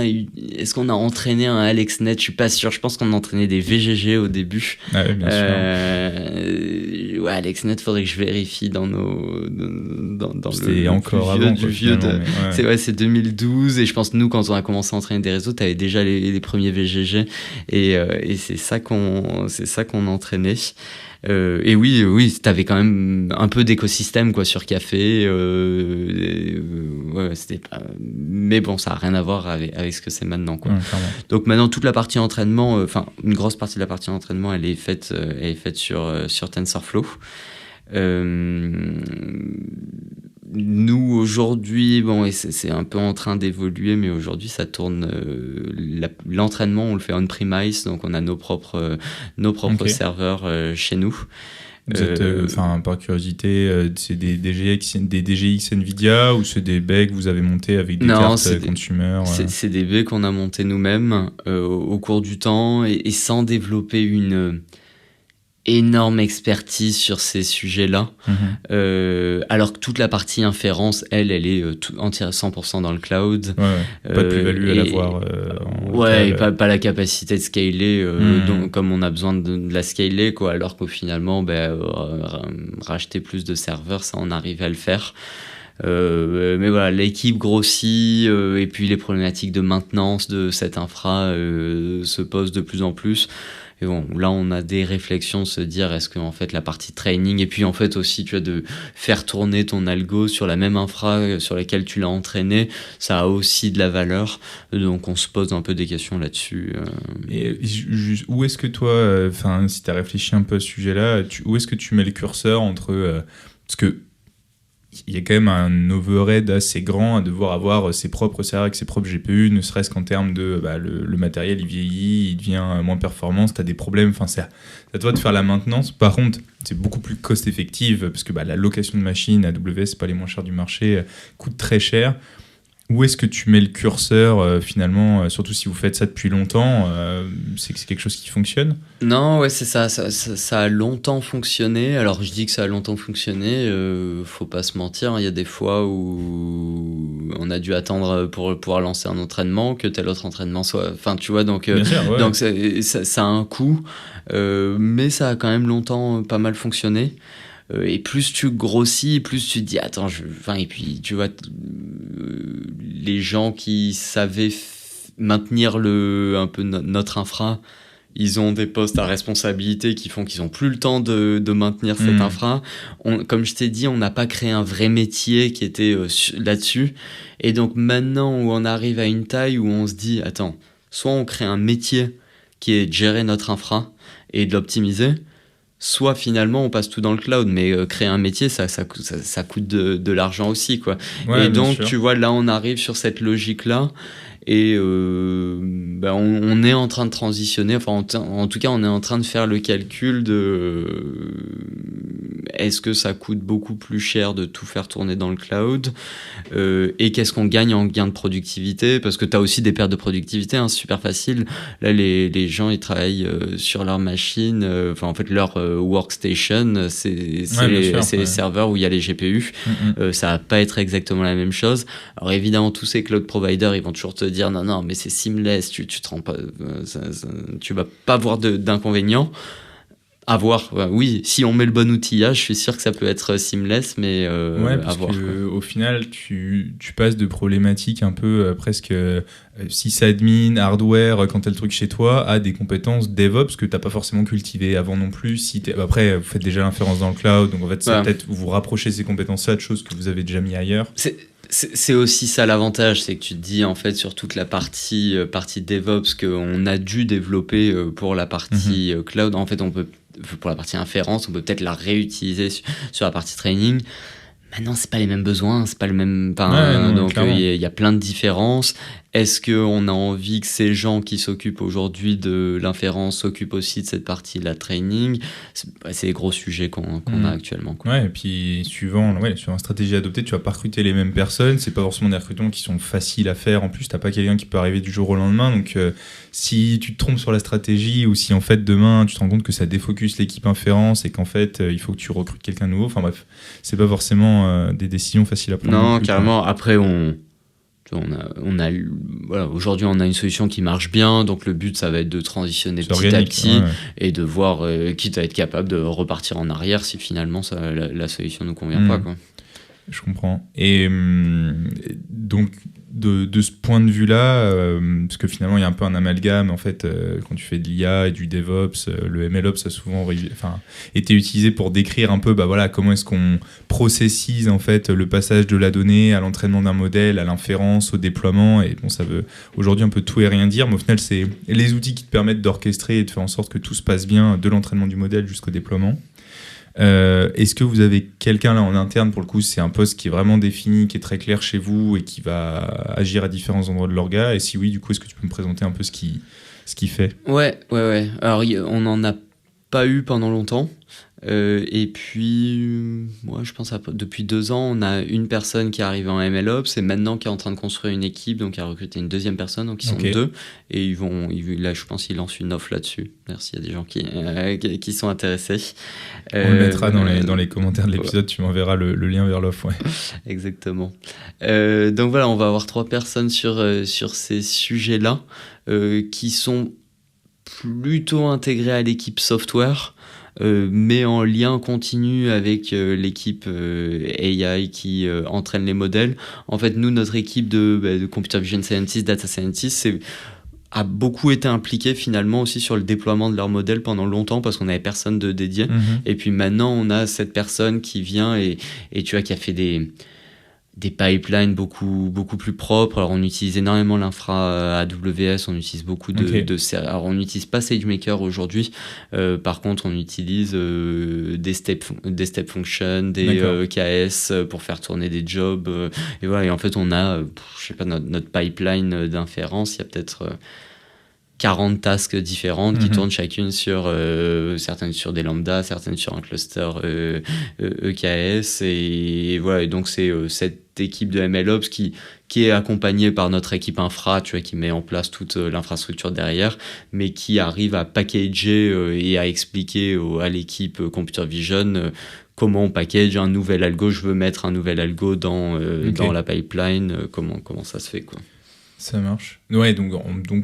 A: a entraîné un AlexNet? Je suis pas sûr. Je pense qu'on entraînait des VGG au début.
B: Ah oui, bien sûr.
A: Ouais, AlexNet, faudrait que je vérifie dans
B: C'était
A: le
B: encore
A: plus vieux
B: avant,
A: du
B: quoi,
A: vieux.
B: ouais.
A: C'est 2012, et je pense nous, quand on a commencé à entraîner des réseaux, t'avais déjà les premiers VGG, et c'est ça qu'on entraînait. Et oui, t'avais quand même un peu d'écosystème quoi sur Café. Ouais, c'était pas... Mais bon, ça a rien à voir avec ce que c'est maintenant quoi.
B: Ouais,
A: donc maintenant toute la partie entraînement, une grosse partie de la partie entraînement, elle est faite sur TensorFlow. Nous aujourd'hui, bon, et c'est un peu en train d'évoluer, mais aujourd'hui ça tourne. L'entraînement, on le fait on-premise, donc on a nos propres serveurs chez nous.
B: Vous êtes, par curiosité, c'est des DGX Nvidia ou c'est des baies que vous avez montées avec des cartes consumer?
A: C'est des baies qu'on a montées nous-mêmes au cours du temps et sans développer une énorme expertise sur ces sujets-là. Alors que toute la partie inférence, elle est entière 100% dans le cloud.
B: Pas de plus-value à l'avoir.
A: Pas la capacité de scaler, donc, comme on a besoin de la scaler, quoi, alors qu'au finalement, racheter plus de serveurs, ça on arrive à le faire. Mais voilà, l'équipe grossit et puis les problématiques de maintenance de cette infra se posent de plus en plus. Et bon, là, on a des réflexions de se dire, est-ce que en fait la partie training, et puis en fait aussi, tu vois, de faire tourner ton algo sur la même infra sur laquelle tu l'as entraîné, ça a aussi de la valeur. Donc, on se pose un peu des questions là-dessus.
B: Et où est-ce que toi, si tu as réfléchi un peu à ce sujet-là, où est-ce que tu mets le curseur entre... parce que il y a quand même un overhead assez grand à devoir avoir ses propres serveurs avec ses propres GPU, ne serait-ce qu'en termes de le matériel, il vieillit, il devient moins performant, tu as des problèmes, c'est à toi de faire la maintenance. Par contre, c'est beaucoup plus cost-effective parce que la location de machines, AWS, c'est pas les moins chers du marché, coûte très cher. Où est-ce que tu mets le curseur finalement, surtout si vous faites ça depuis longtemps, c'est quelque chose qui fonctionne?
A: Non, ouais, c'est ça. Ça a longtemps fonctionné. Alors, je dis que ça a longtemps fonctionné, faut pas se mentir. Il y a des fois où on a dû attendre pour pouvoir lancer un entraînement, que tel autre entraînement soit... Enfin, tu vois, donc, donc ça a un coût, mais ça a quand même longtemps pas mal fonctionné. Et plus tu grossis, plus tu te dis attends, et puis tu vois, les gens qui savaient maintenir un peu notre infra, ils ont des postes à responsabilité qui font qu'ils n'ont plus le temps de maintenir cette infra. Comme je t'ai dit, on n'a pas créé un vrai métier qui était là-dessus. Et donc maintenant où on arrive à une taille où on se dit attends, soit on crée un métier qui est de gérer notre infra et de l'optimiser, soit finalement on passe tout dans le cloud, mais créer un métier ça coûte de l'argent aussi quoi. Et donc tu vois, là on arrive sur cette logique là et on est en train de transitionner, en tout cas on est en train de faire le calcul de est-ce que ça coûte beaucoup plus cher de tout faire tourner dans le cloud, et qu'est-ce qu'on gagne en gain de productivité, parce que tu as aussi des pertes de productivité, c'est super facile. Là les gens ils travaillent sur leur machine, en fait leur workstation, c'est les serveurs où il y a les GPU. Ça va pas être exactement la même chose. Alors évidemment tous ces cloud providers ils vont toujours te dire non mais c'est seamless, tu te rends pas, tu vas pas voir d'inconvénients. À voir, oui, si on met le bon outillage, je suis sûr que ça peut être seamless, mais
B: à voir. Au final, tu passes de problématiques un peu presque sysadmin, hardware, quand t'as le truc chez toi, à des compétences DevOps que t'as pas forcément cultivées avant non plus. Après, vous faites déjà l'inférence dans le cloud, donc en fait, c'est peut-être vous rapprochez ces compétences-là de choses que vous avez déjà mis ailleurs.
A: C'est aussi ça l'avantage, c'est que tu te dis en fait sur toute la partie DevOps qu'on a dû développer pour la partie cloud, en fait on peut, pour la partie inférence, on peut peut-être la réutiliser sur la partie training. Maintenant, c'est pas les mêmes besoins, c'est pas le même. Donc, il y a plein de différences. Est-ce qu'on a envie que ces gens qui s'occupent aujourd'hui de l'inférence s'occupent aussi de cette partie de la training? C'est les gros sujets qu'on a actuellement, quoi.
B: Ouais, et puis suivant la stratégie adoptée, tu vas pas recruter les mêmes personnes. C'est pas forcément des recrutements qui sont faciles à faire. En plus, t'as pas quelqu'un qui peut arriver du jour au lendemain. Donc, si tu te trompes sur la stratégie ou si en fait demain tu te rends compte que ça défocus l'équipe inférence et qu'en fait il faut que tu recrutes quelqu'un de nouveau. Enfin bref, c'est pas forcément des décisions faciles à prendre.
A: Non, carrément. Après, Voilà, aujourd'hui, on a une solution qui marche bien, donc le but, ça va être de transitionner
B: C'est
A: petit
B: organique,
A: à petit
B: ouais.
A: et de voir, quitte à être capable de repartir en arrière si finalement la solution ne nous convient pas, quoi.
B: Je comprends. Et donc, de ce point de vue-là, parce que finalement, il y a un peu un amalgame, en fait, quand tu fais de l'IA et du DevOps, le MLOps a souvent été utilisé pour décrire un peu comment est-ce qu'on processise en fait, le passage de la donnée à l'entraînement d'un modèle, à l'inférence, au déploiement. Et bon, ça veut aujourd'hui un peu tout et rien dire, mais au final, c'est les outils qui te permettent d'orchestrer et de faire en sorte que tout se passe bien de l'entraînement du modèle jusqu'au déploiement. Est-ce que vous avez quelqu'un là en interne, pour le coup c'est un poste qui est vraiment défini, qui est très clair chez vous et qui va agir à différents endroits de l'orga, et si oui, du coup, est-ce que tu peux me présenter un peu ce qu'il fait?
A: Ouais. Alors, on n'en a pas eu pendant longtemps. Et puis, moi, je pense depuis 2 ans, on a une personne qui est arrivée en MLOps et maintenant qui est en train de construire une équipe, donc il a recruté une deuxième personne, donc ils sont 2. Et là, je pense qu'ils lancent une offre là-dessus. Merci, il y a des gens qui sont intéressés.
B: On le mettra dans les commentaires de l'épisode, tu m'enverras le lien vers l'offre. Ouais.
A: Exactement. Donc voilà, on va avoir 3 personnes sur ces sujets-là qui sont plutôt intégrées à l'équipe software. Mais en lien continu avec l'équipe AI qui entraîne les modèles. En fait, nous, notre équipe de Computer Vision Scientist, Data Scientist, a beaucoup été impliquée finalement aussi sur le déploiement de leurs modèles pendant longtemps parce qu'on n'avait personne de dédié. Et puis maintenant, on a cette personne qui vient et tu vois, qui a fait des pipelines beaucoup plus propres. Alors on utilise énormément l'infra AWS, on utilise beaucoup alors on n'utilise pas SageMaker aujourd'hui, par contre on utilise des step functions, des KS pour faire tourner des jobs, et voilà. Et en fait on a notre pipeline d'inférence, il y a peut-être 40 tasks différentes qui tournent chacune sur certaines sur des lambdas, certaines sur un cluster EKS, et voilà. Et donc c'est cette équipe de MLOps qui est accompagnée par notre équipe infra, tu vois, qui met en place toute l'infrastructure derrière, mais qui arrive à packager et à expliquer à l'équipe Computer Vision comment on package un nouvel algo. Je veux mettre un nouvel algo dans la pipeline, comment ça se fait, quoi.
B: Ça marche. Ouais, donc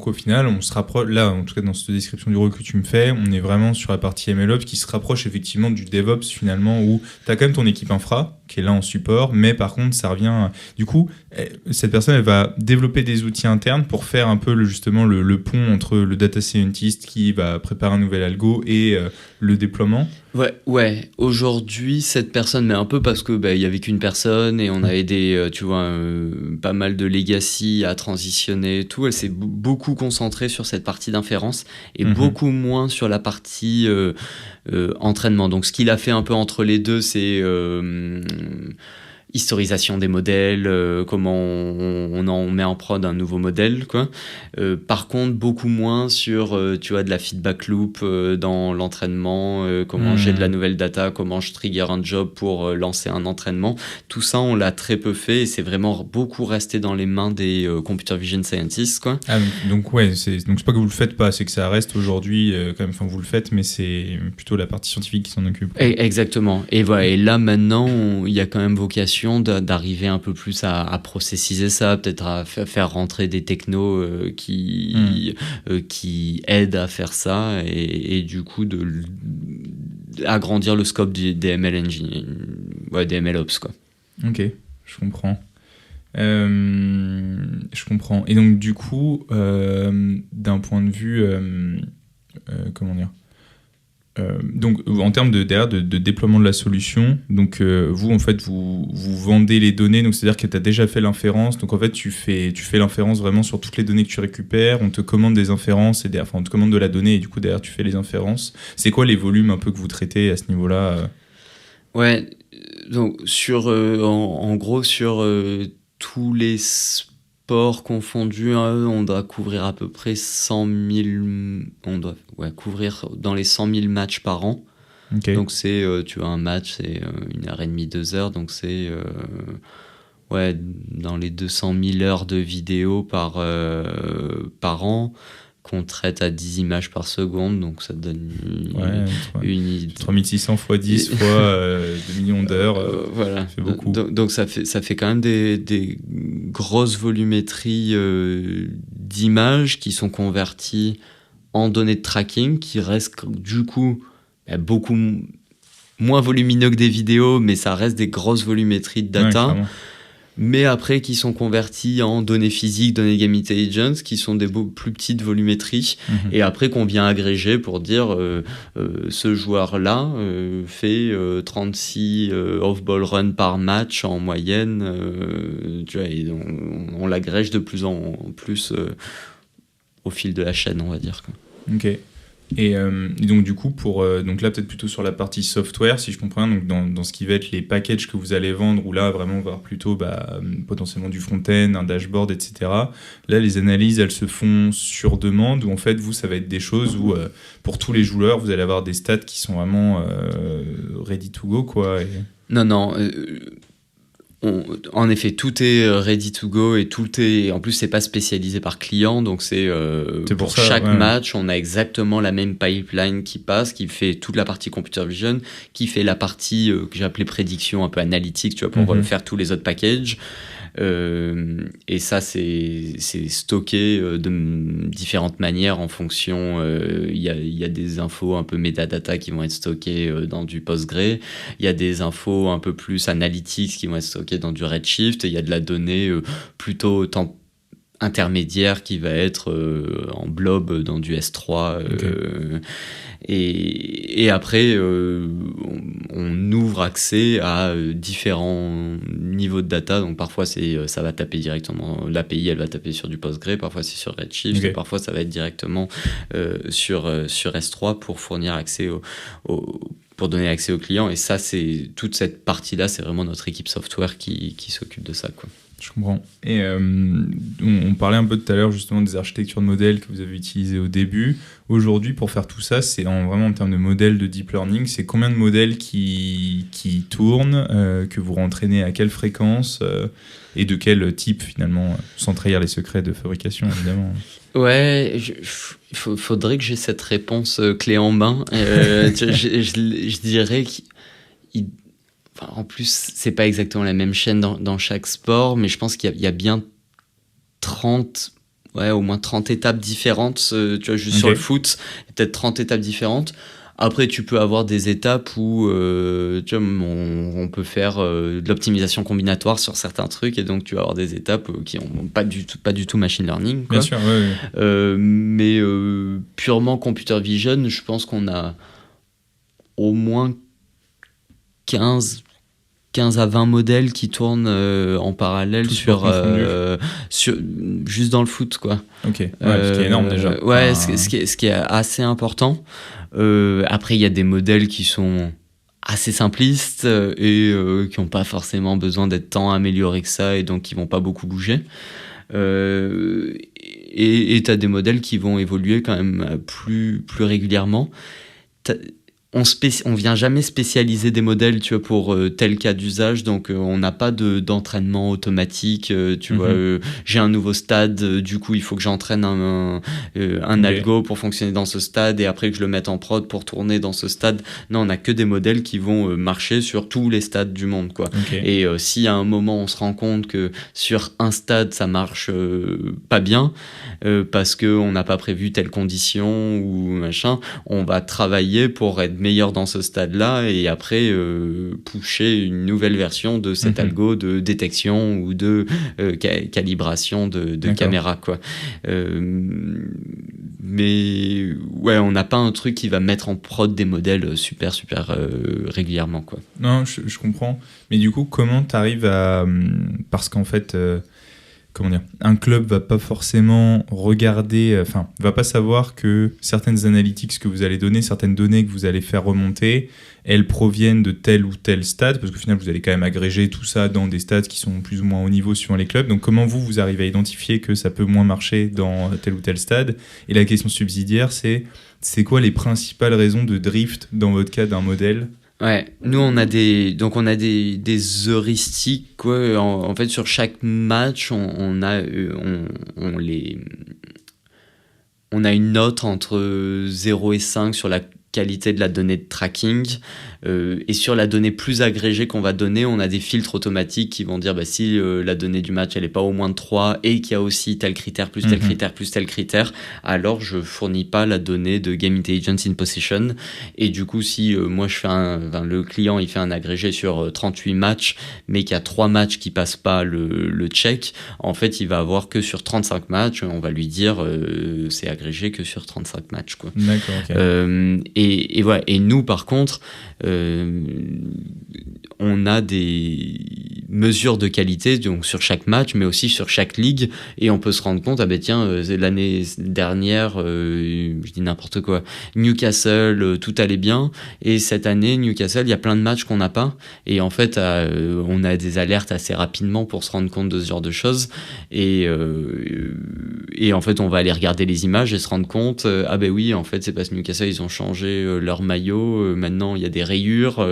B: au final, on se rapproche, là, en tout cas dans cette description du rôle que tu me fais, on est vraiment sur la partie MLOps qui se rapproche effectivement du DevOps finalement, où tu as quand même ton équipe infra qui est là en support, mais par contre, ça revient... Du coup, cette personne, elle va développer des outils internes pour faire un peu le pont entre le data scientist qui va préparer un nouvel algo et le déploiement.
A: Ouais. Aujourd'hui, cette personne, mais un peu parce que il y avait qu'une personne et on avait pas mal de legacy à transitionner et tout. Elle s'est beaucoup concentrée sur cette partie d'inférence et beaucoup moins sur la partie entraînement. Donc, ce qu'il a fait un peu entre les deux, c'est historisation des modèles, comment on met en prod un nouveau modèle, quoi. Par contre, beaucoup moins sur de la feedback loop dans l'entraînement, comment j'ai de la nouvelle data, comment je trigger un job pour lancer un entraînement. Tout ça, on l'a très peu fait et c'est vraiment beaucoup resté dans les mains des Computer Vision Scientists, quoi.
B: Donc c'est pas que vous le faites pas, c'est que ça reste aujourd'hui quand même. Enfin, vous le faites, mais c'est plutôt la partie scientifique qui s'en occupe.
A: Exactement. Et voilà. Et là maintenant, il y a quand même vocation d'arriver un peu plus à processiser ça, peut-être à faire rentrer des technos qui aident à faire ça, et du coup agrandir le scope des ML engineering, des MLOps, quoi.
B: Ok, je comprends. Je comprends. Et donc du coup, d'un point de vue, comment dire, donc en termes de déploiement de la solution, donc vous en fait vous vendez les données, donc c'est-à-dire que tu as déjà fait l'inférence, donc en fait tu fais l'inférence vraiment sur toutes les données que tu récupères, on te commande des inférences on te commande de la donnée et du coup derrière tu fais les inférences. C'est quoi les volumes un peu que vous traitez à ce niveau-là? Ouais,
A: donc en gros sur tous les sports confondus, on doit couvrir à peu près 100 000... On doit couvrir dans les 100 000 matchs par an. Okay. Donc c'est, un match, c'est 1h30, 2 heures. Donc c'est dans les 200 000 heures de vidéo par an. qu'on traite à 10 images par seconde, donc ça donne une idée.
B: 3600 x 10 fois 2 millions d'heures,
A: voilà.
B: c'est beaucoup.
A: Donc ça fait quand même des grosses volumétries d'images qui sont converties en données de tracking, qui restent du coup beaucoup moins volumineux que des vidéos, mais ça reste des grosses volumétries de data. Mais après qui sont convertis en données physiques, données game intelligence, qui sont des plus petites volumétries, et après qu'on vient agréger pour dire ce joueur-là fait 36 off-ball runs par match en moyenne, tu vois, et on l'agrège de plus en plus au fil de la chaîne, on va dire, quoi.
B: Ok. Et donc du coup, donc là peut-être plutôt sur la partie software, si je comprends bien, donc dans ce qui va être les packages que vous allez vendre, où là vraiment on va avoir plutôt potentiellement du front-end, un dashboard, etc. Là les analyses elles se font sur demande, ou en fait vous ça va être des choses où pour tous les joueurs vous allez avoir des stats qui sont vraiment ready to go, quoi.
A: Non. En effet, tout est ready to go et tout est. En plus, c'est pas spécialisé par client, donc c'est pour ça, chaque match, on a exactement la même pipeline qui passe, qui fait toute la partie computer vision, qui fait la partie que j'ai appelée prédiction, un peu analytique, tu vois, pour faire tous les autres packages. Et ça, c'est stocké de différentes manières en fonction. Il y a des infos un peu metadata qui vont être stockées dans du Postgre. Il y a des infos un peu plus analytics qui vont être stockées dans du Redshift. Il y a de la donnée plutôt intermédiaire qui va être en blob dans du S3. Et après, on ouvre accès à différents niveaux de data. Donc parfois, ça va taper directement, l'API, elle va taper sur du Postgre, parfois c'est sur Redshift, et parfois ça va être directement sur S3 pour fournir accès pour donner accès aux clients. Et ça, toute cette partie-là, c'est vraiment notre équipe software qui s'occupe de ça, quoi.
B: Je comprends. Et on parlait un peu tout à l'heure justement des architectures de modèles que vous avez utilisées au début. Aujourd'hui, pour faire tout ça, c'est vraiment en termes de modèles de deep learning, c'est combien de modèles qui tournent, que vous rentraînez à quelle fréquence et de quel type finalement, sans trahir les secrets de fabrication évidemment.
A: Ouais, faudrait que j'ai cette réponse clé en main. Je dirais qu'il... Enfin, en plus, c'est pas exactement la même chaîne dans chaque sport, mais je pense qu'il y a bien 30, au moins 30 étapes différentes, tu vois, juste sur le foot, peut-être 30 étapes différentes. Après, tu peux avoir des étapes où tu vois, on peut faire de l'optimisation combinatoire sur certains trucs, et donc tu vas avoir des étapes qui n'ont pas du tout machine learning, quoi.
B: Bien sûr, oui.
A: Mais purement computer vision, je pense qu'on a au moins 15 à 20 modèles qui tournent en parallèle sur juste dans le foot, quoi.
B: Ok, ce qui est énorme déjà.
A: Ce qui est assez important. Après, il y a des modèles qui sont assez simplistes et qui n'ont pas forcément besoin d'être tant améliorés que ça, et donc qui vont pas beaucoup bouger. Et tu as des modèles qui vont évoluer quand même plus régulièrement. On vient jamais spécialiser des modèles, tu vois, pour tel cas d'usage, donc on n'a pas d'entraînement automatique, tu vois, j'ai un nouveau stade, du coup il faut que j'entraîne un algo pour fonctionner dans ce stade, et après que je le mette en prod pour tourner dans ce stade. Non, on n'a que des modèles qui vont marcher sur tous les stades du monde, quoi. Et si à un moment on se rend compte que sur un stade ça marche pas bien, parce qu'on n'a pas prévu telle condition ou machin, on va travailler pour être meilleur dans ce stade-là, et après pusher une nouvelle version de cet algo de détection ou de calibration de caméra, quoi. Mais ouais, on n'a pas un truc qui va mettre en prod des modèles super régulièrement, quoi.
B: Non, je comprends. Mais du coup, comment t'arrives à... Parce qu'en fait... comment dire, un club va pas forcément regarder, va pas savoir que certaines analytics que vous allez donner, certaines données que vous allez faire remonter, elles proviennent de tel ou tel stade, parce qu'au final vous allez quand même agréger tout ça dans des stades qui sont plus ou moins haut niveau suivant les clubs. Donc comment vous arrivez à identifier que ça peut moins marcher dans tel ou tel stade? Et la question subsidiaire, c'est quoi les principales raisons de drift dans votre cas d'un modèle?
A: Ouais, nous on a des heuristiques, quoi. En fait, sur chaque match, on on a une note entre 0 et 5 sur la qualité de la donnée de tracking. Et sur la donnée plus agrégée qu'on va donner, on a des filtres automatiques qui vont dire si la donnée du match elle n'est pas au moins de 3 et qu'il y a aussi tel critère plus tel critère plus tel critère, alors je fournis pas la donnée de Game Intelligence in Possession. Et du coup, si moi je fais le client il fait un agrégé sur 38 matchs, mais qu'il y a 3 matchs qui passent pas le check, en fait il va avoir que sur 35 matchs, on va lui dire c'est agrégé que sur 35 matchs, quoi.
B: D'accord, ok.
A: Et voilà. Et nous par contre, on a des mesures de qualité donc sur chaque match, mais aussi sur chaque ligue, et on peut se rendre compte l'année dernière, je dis n'importe quoi, Newcastle, tout allait bien, et cette année Newcastle, il y a plein de matchs qu'on n'a pas, et en fait on a des alertes assez rapidement pour se rendre compte de ce genre de choses, et en fait on va aller regarder les images et se rendre compte oui, en fait c'est parce que Newcastle ils ont changé leur maillot, maintenant il y a des rayures,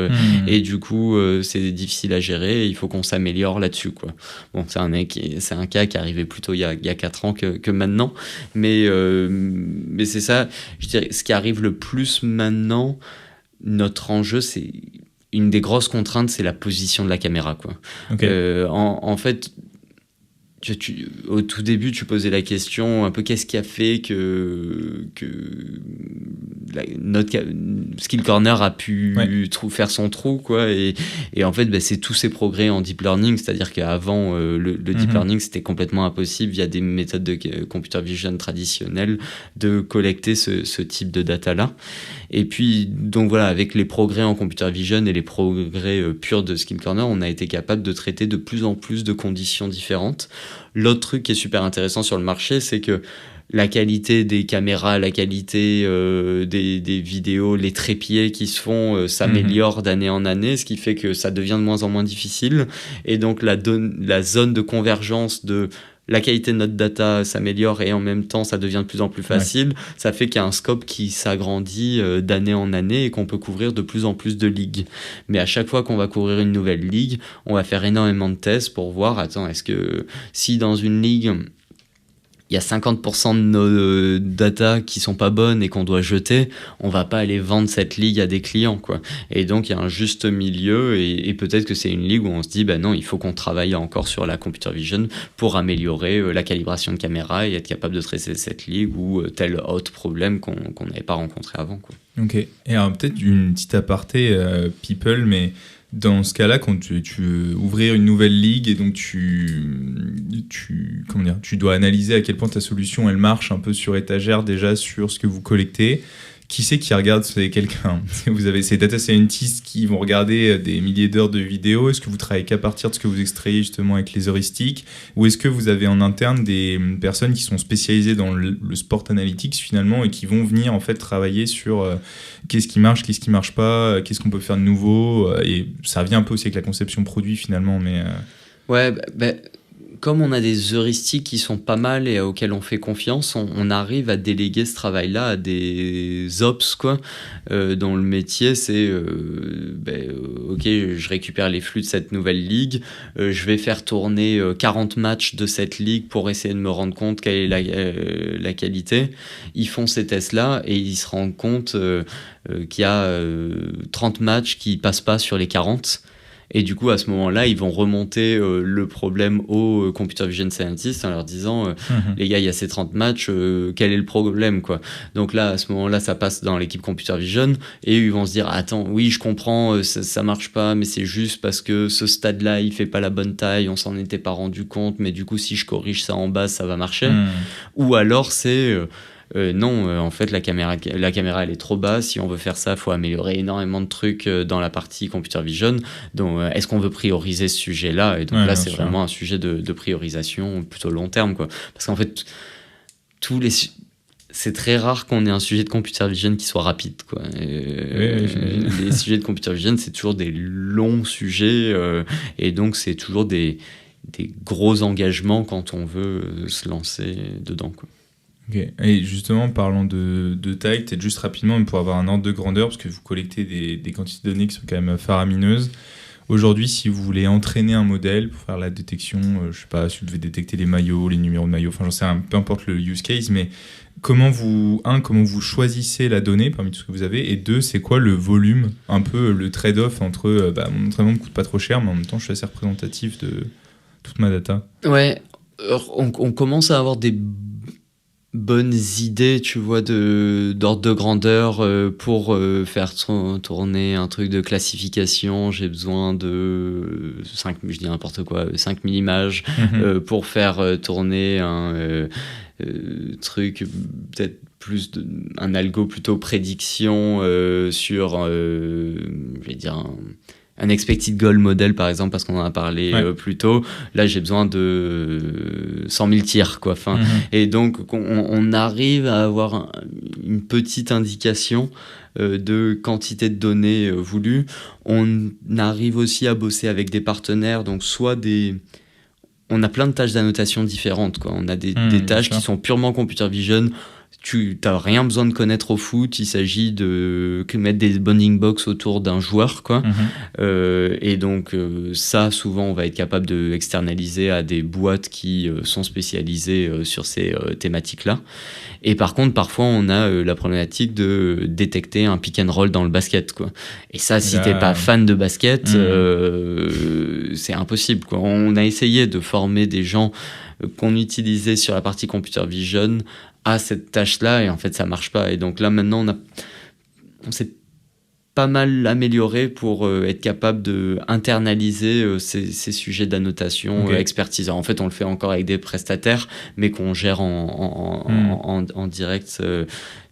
A: et du coup c'est difficile à gérer, et il faut qu'on s'améliore là-dessus, quoi. Bon, c'est un cas qui arrivait plutôt il y a 4 ans que maintenant, mais c'est ça, je dirais, ce qui arrive le plus maintenant. Notre enjeu, c'est une des grosses contraintes, c'est la position de la caméra, quoi.
B: Okay.
A: En fait, au tout début, tu posais la question un peu qu'est-ce qui a fait que notre Skill Corner a pu faire son trou, quoi. Et en fait, c'est tous ces progrès en deep learning, c'est-à-dire qu'avant, le deep learning, c'était complètement impossible via des méthodes de computer vision traditionnelles de collecter ce type de data-là. Et puis, donc voilà, avec les progrès en computer vision et les progrès purs de Skill Corner, on a été capable de traiter de plus en plus de conditions différentes. L'autre truc qui est super intéressant sur le marché, c'est que la qualité des caméras, la qualité des vidéos, les trépieds qui se font s'améliore d'année en année, ce qui fait que ça devient de moins en moins difficile. Et donc la zone de convergence de la qualité de notre data s'améliore et en même temps ça devient de plus en plus facile. Ouais. Ça fait qu'il y a un scope qui s'agrandit d'année en année et qu'on peut couvrir de plus en plus de ligues. Mais à chaque fois qu'on va couvrir une nouvelle ligue, on va faire énormément de tests pour voir, est-ce que si dans une ligue il y a 50% de nos data qui sont pas bonnes et qu'on doit jeter, on va pas aller vendre cette ligue à des clients, quoi. Et donc il y a un juste milieu, et peut-être que c'est une ligue où on se dit non, il faut qu'on travaille encore sur la computer vision pour améliorer la calibration de caméra et être capable de traiter cette ligue ou tel autre problème qu'on n'avait pas rencontré avant, quoi.
B: Ok. Et alors peut-être une petite aparté people, mais dans ce cas-là, quand tu veux ouvrir une nouvelle ligue et donc tu dois analyser à quel point ta solution elle marche un peu sur étagère déjà sur ce que vous collectez. Qui c'est qui regarde? C'est quelqu'un. Vous avez ces data scientists qui vont regarder des milliers d'heures de vidéos. Est-ce que vous travaillez qu'à partir de ce que vous extrayez justement avec les heuristiques, ou est-ce que vous avez en interne des personnes qui sont spécialisées dans le sport analytics finalement et qui vont venir en fait travailler sur qu'est-ce qui marche pas, qu'est-ce qu'on peut faire de nouveau, et ça revient un peu aussi avec la conception produit finalement, mais
A: ouais, comme on a des heuristiques qui sont pas mal et auxquels on fait confiance, on arrive à déléguer ce travail-là à des ops, quoi, dont le métier c'est ok, je récupère les flux de cette nouvelle ligue, je vais faire tourner 40 matchs de cette ligue pour essayer de me rendre compte quelle est la qualité. Ils font ces tests-là et ils se rendent compte qu'il y a 30 matchs qui passent pas sur les 40. Et du coup, à ce moment-là, ils vont remonter le problème aux computer vision scientists en leur disant les gars, il y a ces 30 matchs, quel est le problème, quoi. Donc là, à ce moment-là, ça passe dans l'équipe computer vision et ils vont se dire attends, oui, je comprends, ça marche pas, mais c'est juste parce que ce stade-là, il fait pas la bonne taille, on s'en était pas rendu compte, mais du coup, si je corrige ça en bas, ça va marcher. Ou alors, c'est non, en fait la caméra elle est trop basse, si on veut faire ça il faut améliorer énormément de trucs dans la partie computer vision, donc est-ce qu'on veut prioriser ce sujet là, et donc là c'est vraiment un sujet de priorisation plutôt long terme, quoi, parce qu'en fait c'est très rare qu'on ait un sujet de computer vision qui soit rapide, quoi. Les sujets de computer vision c'est toujours des longs sujets, et donc c'est toujours des gros engagements quand on veut se lancer dedans, quoi.
B: Okay. Et justement, parlant de taille, peut-être juste rapidement, pour avoir un ordre de grandeur, parce que vous collectez des quantités de données qui sont quand même faramineuses, aujourd'hui, si vous voulez entraîner un modèle pour faire la détection, je sais pas, si vous devez détecter les maillots, les numéros de maillots, enfin j'en sais rien, peu importe le use case, mais comment vous choisissez la donnée parmi tout ce que vous avez, et 2, c'est quoi le volume, un peu le trade-off entre mon entraînement ne coûte pas trop cher, mais en même temps je suis assez représentatif de toute ma data.
A: Ouais, on commence à avoir des bonnes idées, tu vois, d'ordre de grandeur pour faire tourner un truc de classification. J'ai besoin de 5 000 images pour faire tourner un truc, peut-être plus un algo plutôt prédiction sur, je vais dire, un expected goal model, par exemple, parce qu'on en a parlé plus tôt. Là, j'ai besoin de 100 000 tirs, quoi. Enfin, et donc, on arrive à avoir une petite indication de quantité de données voulues. On arrive aussi à bosser avec des partenaires, donc on a plein de tâches d'annotation différentes, quoi. On a des tâches qui sont purement computer vision. Tu n'as rien besoin de connaître au foot, il s'agit de mettre des bounding box autour d'un joueur, quoi. Et donc ça, souvent, on va être capable de externaliser à des boîtes qui sont spécialisées sur ces thématiques-là. Et par contre, parfois, on a la problématique de détecter un pick and roll dans le basket, quoi. Et ça, si t'es pas fan de basket, c'est impossible, quoi. On a essayé de former des gens qu'on utilisait sur la partie computer vision à cette tâche-là, et en fait, ça marche pas. Et donc là, maintenant, on s'est pas mal amélioré pour être capable de internaliser ces sujets d'annotation expertise. Alors, en fait, on le fait encore avec des prestataires, mais qu'on gère en direct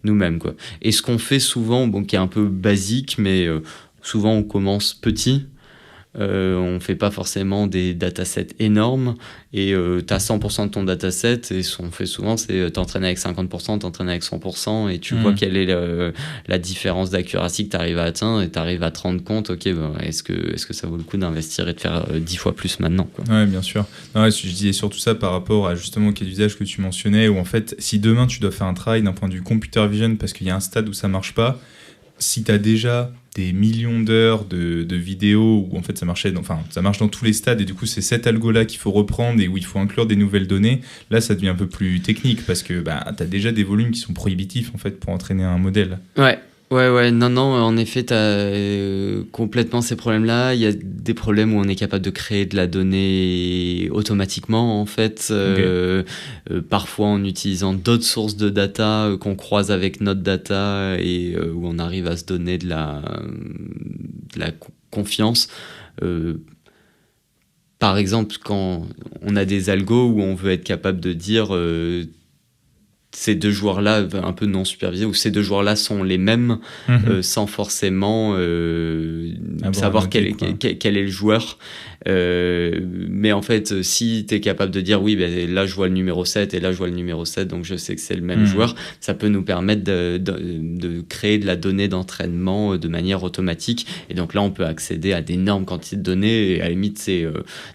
A: nous-mêmes, quoi. Et ce qu'on fait souvent, qui est un peu basique, mais souvent on commence petit. On fait pas forcément des datasets énormes, et tu as 100% de ton dataset, et ce qu'on fait souvent, c'est t'entraîner avec 50%, t'entraîner avec 100%, et tu vois quelle est la différence d'accuracy que tu arrives à atteindre, et tu arrives à te rendre compte, est-ce que ça vaut le coup d'investir et de faire 10 fois plus maintenant, quoi.
B: Ouais, bien sûr. Non, je disais surtout ça par rapport à justement au cas d'usage que tu mentionnais, où en fait, si demain tu dois faire un travail d'un point de vue computer vision parce qu'il y a un stade où ça marche pas, si tu as déjà des millions d'heures de vidéos où en fait ça marche dans tous les stades, et du coup c'est cet algo-là qu'il faut reprendre et où il faut inclure des nouvelles données, là ça devient un peu plus technique parce que tu as déjà des volumes qui sont prohibitifs en fait pour entraîner un modèle.
A: Ouais, non, en effet, tu as complètement ces problèmes-là. Il y a des problèmes où on est capable de créer de la donnée automatiquement, en fait, parfois en utilisant d'autres sources de data qu'on croise avec notre data, et où on arrive à se donner de la confiance. Par exemple, quand on a des algos où on veut être capable de dire... ces deux joueurs-là, un peu non supervisés, ou ces deux joueurs-là sont les mêmes, sans forcément savoir quel est le joueur. Mais en fait, si tu es capable de dire, là je vois le numéro 7 et là je vois le numéro 7, donc je sais que c'est le même joueur, ça peut nous permettre de créer de la donnée d'entraînement de manière automatique. Et donc là, on peut accéder à d'énormes quantités de données, et à la limite, ces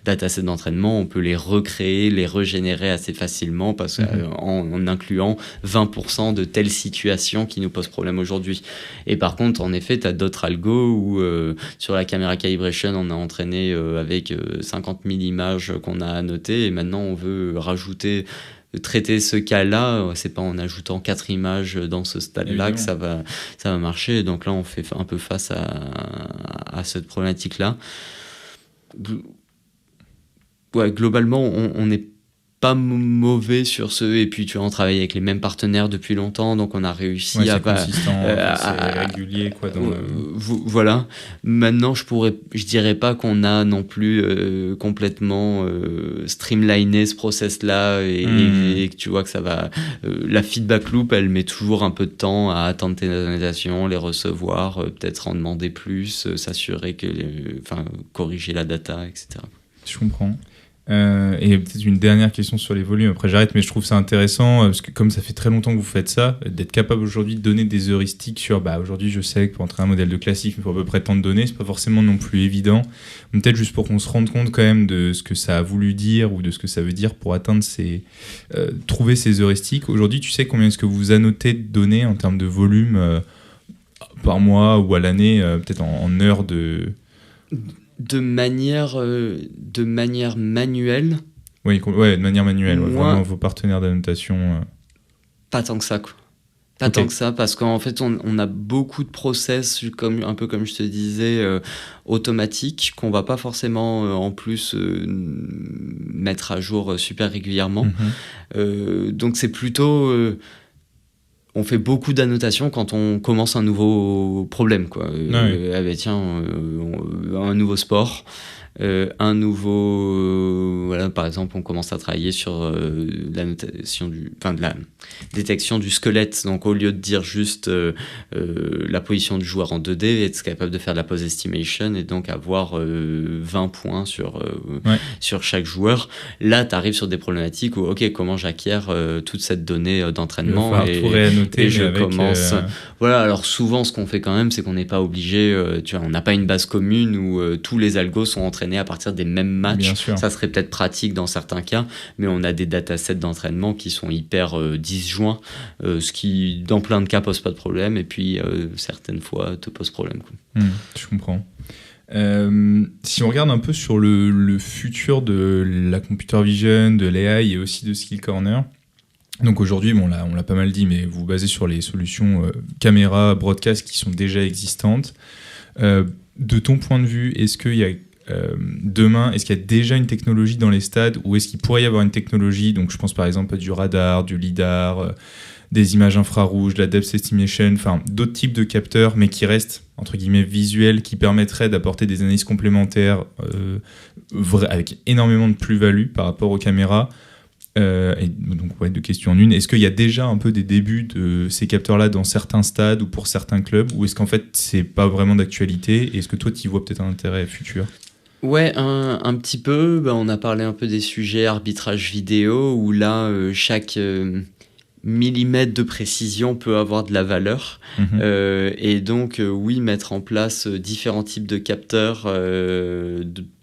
A: datasets d'entraînement, on peut les recréer, les régénérer assez facilement, parce en incluant 20% de telle situation qui nous pose problème aujourd'hui. Et par contre, en effet, tu as d'autres algos où sur la caméra calibration, on a entraîné avec 50 000 images qu'on a annotées, et maintenant on veut traiter ce cas-là. C'est pas en ajoutant 4 images dans ce stade-là que ça va marcher. Donc là, on fait un peu face à cette problématique-là. Ouais, globalement, on n'est pas mauvais sur ce, et puis tu vois, on travaille avec les mêmes partenaires depuis longtemps, donc on a réussi
B: c'est consistant, c'est régulier, quoi.
A: Voilà. Maintenant, je dirais pas qu'on a non plus complètement streamliné ce process-là, et que tu vois que ça va. La feedback loop, elle met toujours un peu de temps à attendre tes annotations, les recevoir, peut-être en demander plus, s'assurer corriger la data, etc.
B: Je comprends. Et peut-être une dernière question sur les volumes, après j'arrête, mais je trouve ça intéressant parce que comme ça fait très longtemps que vous faites ça, d'être capable aujourd'hui de donner des heuristiques sur aujourd'hui je sais que pour entraîner un modèle de classique il faut à peu près tant de données, c'est pas forcément non plus évident, peut-être juste pour qu'on se rende compte quand même de ce que ça a voulu dire ou de ce que ça veut dire pour atteindre trouver ces heuristiques. Aujourd'hui, tu sais combien est-ce que vous annotez de données en termes de volume par mois ou à l'année, peut-être en heures de...
A: De manière manuelle.
B: Oui, de manière manuelle.
A: Moi,
B: vraiment vos partenaires d'annotation.
A: Pas tant que ça, quoi. Pas tant que ça, parce qu'en fait, on a beaucoup de process, un peu comme je te disais, automatiques, qu'on va pas forcément en plus mettre à jour super régulièrement. Donc c'est plutôt... on fait beaucoup d'annotations quand on commence un nouveau problème, quoi. Un nouveau sport. Voilà, par exemple, on commence à travailler sur la détection du squelette. Donc, au lieu de dire juste la position du joueur en 2D, être capable de faire de la pose estimation et donc avoir 20 points sur chaque joueur. Là, tu arrives sur des problématiques où, comment j'acquiers toute cette donnée d'entraînement et je commence. Voilà, alors souvent, ce qu'on fait quand même, c'est qu'on n'est pas obligé, on n'a pas une base commune où tous les algos sont entraînés à partir des mêmes matchs. Ça serait peut-être pratique dans certains cas, mais on a des datasets d'entraînement qui sont hyper disjoints, ce qui dans plein de cas pose pas de problème, et puis certaines fois te pose problème, quoi.
B: Je comprends. Si on regarde un peu sur le futur de la computer vision, de l'AI et aussi de Skill Corner, donc aujourd'hui, on l'a pas mal dit, mais vous vous basez sur les solutions caméra, broadcast qui sont déjà existantes. De ton point de vue, est-ce qu'il y a demain, est-ce qu'il y a déjà une technologie dans les stades, ou est-ce qu'il pourrait y avoir une technologie, donc je pense par exemple à du radar, du lidar, des images infrarouges, de la depth estimation, enfin d'autres types de capteurs, mais qui restent entre guillemets visuels, qui permettraient d'apporter des analyses complémentaires avec énormément de plus-value par rapport aux caméras. Et donc deux questions en une. Est-ce qu'il y a déjà un peu des débuts de ces capteurs-là dans certains stades ou pour certains clubs, ou est-ce qu'en fait c'est pas vraiment d'actualité, et est-ce que toi tu y vois peut-être un intérêt futur ?
A: Ouais, un petit peu. On a parlé un peu des sujets arbitrage vidéo, où là, chaque millimètre de précision peut avoir de la valeur. Et donc, oui, mettre en place différents types de capteurs,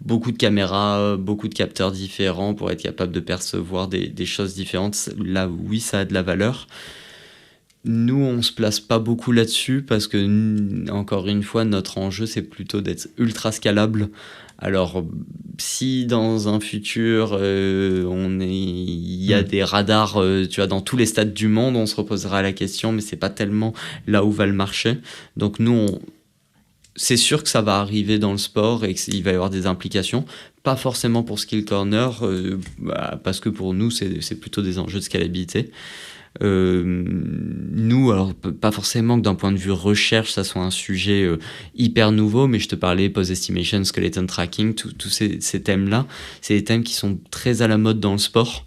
A: beaucoup de caméras, beaucoup de capteurs différents pour être capable de percevoir des choses différentes. Là, oui, ça a de la valeur. Nous, on se place pas beaucoup là-dessus parce que, encore une fois, notre enjeu, c'est plutôt d'être ultra scalable. Alors, si dans un futur, il y a des radars, dans tous les stades du monde, on se reposera la question, mais c'est pas tellement là où va le marché. Donc nous, c'est sûr que ça va arriver dans le sport et qu'il va y avoir des implications. Pas forcément pour Skill Corner, parce que pour nous, c'est plutôt des enjeux de scalabilité. Nous, alors pas forcément que d'un point de vue recherche ça soit un sujet hyper nouveau, mais je te parlais pose estimation, skeleton tracking, tous ces thèmes là, c'est des thèmes qui sont très à la mode dans le sport.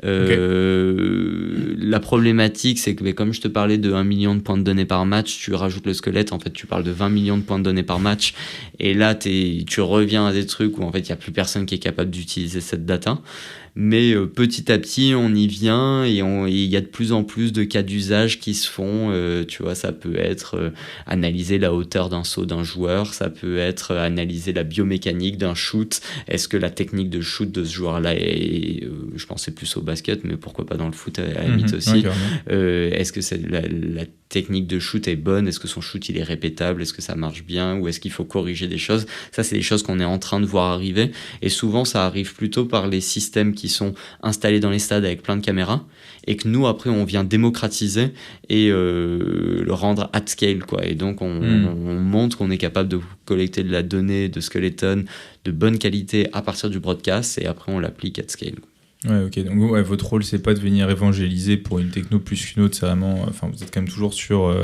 A: La problématique, c'est que comme je te parlais de 1 million de points de données par match, tu rajoutes le squelette, en fait tu parles de 20 millions de points de données par match, et là tu reviens à des trucs où en fait il n'y a plus personne qui est capable d'utiliser cette data. Mais petit à petit, on y vient et il y a de plus en plus de cas d'usage qui se font. Ça peut être analyser la hauteur d'un saut d'un joueur, ça peut être analyser la biomécanique d'un shoot. Est-ce que la technique de shoot de ce joueur-là est, je pensais plus au basket, mais pourquoi pas dans le foot à la limite aussi. Est-ce que la technique de shoot est bonne? Est-ce que son shoot il est répétable? Est-ce que ça marche bien? Ou est-ce qu'il faut corriger des choses? Ça, c'est des choses qu'on est en train de voir arriver. Et souvent, ça arrive plutôt par les systèmes qui sont installés dans les stades avec plein de caméras, et que nous, après, on vient démocratiser et le rendre at scale, quoi. Et donc, on montre qu'on est capable de collecter de la donnée de skeleton de bonne qualité à partir du broadcast, et après, on l'applique at scale.
B: Ouais, ok. Donc, votre rôle, c'est pas de venir évangéliser pour une techno plus qu'une autre, c'est vraiment... Enfin, vous êtes quand même toujours sur...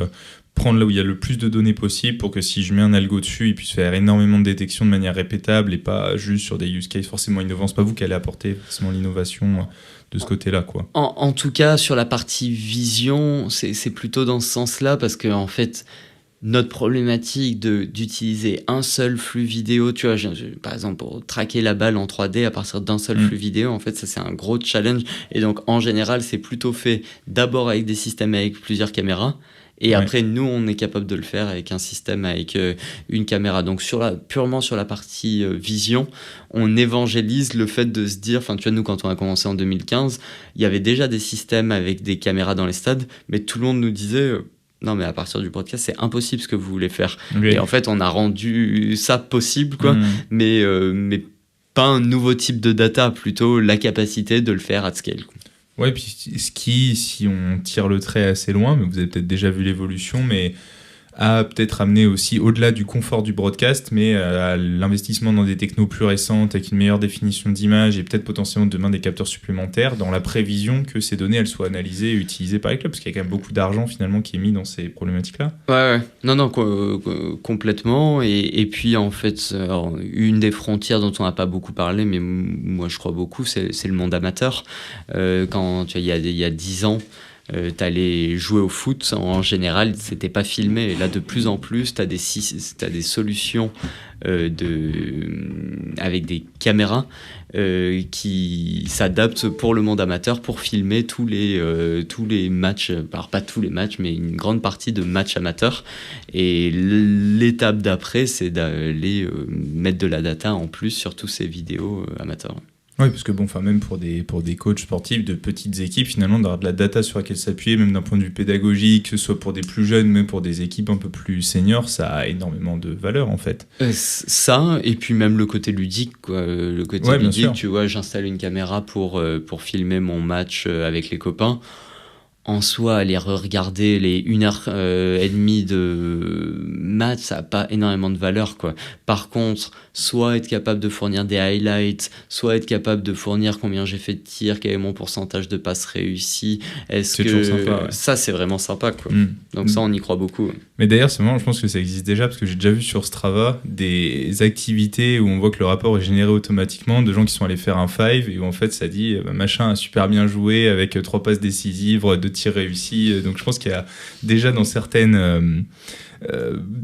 B: prendre là où il y a le plus de données possible pour que si je mets un algo dessus, il puisse faire énormément de détection de manière répétable et pas juste sur des use cases forcément innovants. C'est pas vous qui allez apporter forcément l'innovation de ce côté-là, quoi.
A: En tout cas, sur la partie vision, c'est plutôt dans ce sens-là, parce que en fait, notre problématique d'utiliser un seul flux vidéo, tu vois, par exemple, pour traquer la balle en 3D à partir d'un seul flux vidéo, en fait, ça c'est un gros challenge. Et donc, en général, c'est plutôt fait d'abord avec des systèmes avec plusieurs caméras. Et après, nous, on est capable de le faire avec un système avec une caméra. Donc, purement sur la partie vision, on évangélise le fait de se dire... Enfin, tu vois, nous, quand on a commencé en 2015, il y avait déjà des systèmes avec des caméras dans les stades, mais tout le monde nous disait... non mais à partir du broadcast c'est impossible ce que vous voulez faire.
B: Oui.
A: Et en fait on a rendu ça possible quoi, mais pas un nouveau type de data, plutôt la capacité de le faire at scale, quoi.
B: Ouais, puis si on tire le trait assez loin, mais vous avez peut-être déjà vu l'évolution, mais à peut-être amener aussi au-delà du confort du broadcast, mais à l'investissement dans des technos plus récentes avec une meilleure définition d'image et peut-être potentiellement demain des capteurs supplémentaires dans la prévision que ces données elles soient analysées et utilisées par les clubs, parce qu'il y a quand même beaucoup d'argent finalement qui est mis dans ces problématiques-là.
A: Ouais. Non, complètement. Et puis en fait, alors, une des frontières dont on n'a pas beaucoup parlé, mais moi je crois beaucoup, c'est le monde amateur. Quand il y a 10 ans, t'allais jouer au foot, en général c'était pas filmé, et là de plus en plus t'as des solutions avec des caméras qui s'adaptent pour le monde amateur pour filmer tous les matchs, alors pas tous les matchs mais une grande partie de matchs amateurs, et l'étape d'après c'est d'aller mettre de la data en plus sur tous ces vidéos amateurs.
B: Oui, parce que même pour des coachs sportifs de petites équipes, finalement, d'avoir de la data sur laquelle s'appuyer, même d'un point de vue pédagogique, que ce soit pour des plus jeunes, même pour des équipes un peu plus seniors, ça a énormément de valeur, en fait.
A: Ça, et puis même le côté ludique, quoi. Le côté ludique, tu vois, j'installe une caméra pour filmer mon match avec les copains. En soi, aller regarder les 1h30 de match, ça n'a pas énormément de valeur, quoi. Par contre, soit être capable de fournir des highlights, soit être capable de fournir combien j'ai fait de tirs, quel est mon pourcentage de passes réussies,
B: c'est toujours sympa, ouais.
A: Ça, c'est vraiment sympa, quoi. Donc ça, on y croit beaucoup.
B: Mais d'ailleurs, c'est marrant, je pense que ça existe déjà, parce que j'ai déjà vu sur Strava des activités où on voit que le rapport est généré automatiquement de gens qui sont allés faire un 5 et où en fait ça dit machin a super bien joué avec 3 passes décisives, 2 tirs réussis. Donc je pense qu'il y a déjà dans certaines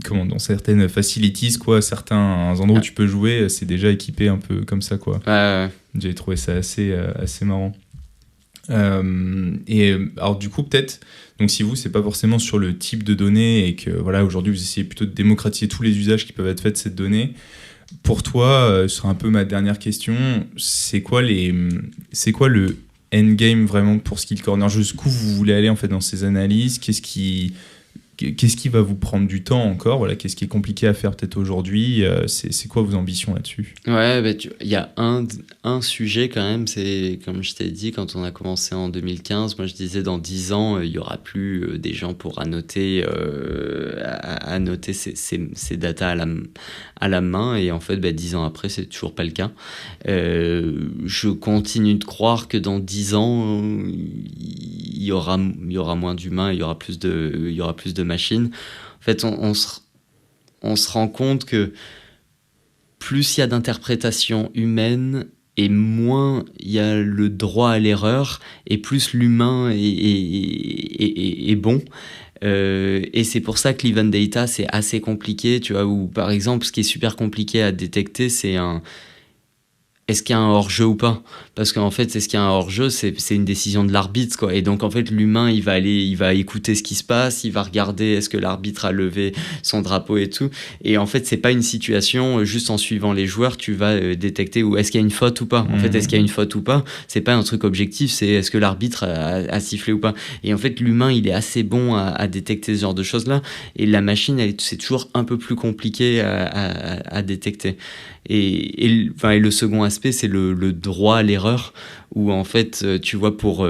B: dans certaines facilities, quoi, certains endroits où tu peux jouer, c'est déjà équipé un peu comme ça, quoi. J'ai trouvé ça assez marrant. Et alors du coup peut-être, donc si vous c'est pas forcément sur le type de données et que voilà aujourd'hui vous essayez plutôt de démocratiser tous les usages qui peuvent être faits de cette donnée, pour toi, ce sera un peu ma dernière question, c'est quoi le endgame vraiment pour Skill Corner, jusqu'où vous voulez aller en fait dans ces analyses, qu'est-ce qui va vous prendre du temps encore, voilà, qu'est-ce qui est compliqué à faire peut-être aujourd'hui, c'est quoi vos ambitions là-dessus? Ouais,
A: il y a un sujet quand même, c'est comme je t'ai dit, quand on a commencé en 2015, moi je disais dans 10 ans, il n'y aura plus des gens pour annoter ces datas à la main, et en fait 10 ans après c'est toujours pas le cas. Je continue de croire que dans 10 ans il y aura moins d'humains, il y aura plus de machines. En fait, on se rend compte que plus il y a d'interprétation humaine et moins il y a le droit à l'erreur, et plus l'humain est bon. Et c'est pour ça que l'event data c'est assez compliqué, tu vois, ou par exemple ce qui est super compliqué à détecter, c'est est-ce qu'il y a un hors-jeu ou pas? Parce qu'en fait, est-ce qu'il y a un hors-jeu, c'est une décision de l'arbitre, quoi. Et donc, en fait, l'humain, il va écouter ce qui se passe, il va regarder est-ce que l'arbitre a levé son drapeau et tout. Et en fait, c'est pas une situation, juste en suivant les joueurs, tu vas détecter ou est-ce qu'il y a une faute ou pas. En fait, est-ce qu'il y a une faute ou pas? C'est pas un truc objectif, c'est est-ce que l'arbitre a sifflé ou pas. Et en fait, l'humain, il est assez bon à détecter ce genre de choses-là. Et la machine, c'est toujours un peu plus compliqué à détecter. Et le second aspect, c'est le droit à l'erreur, où en fait, tu vois, pour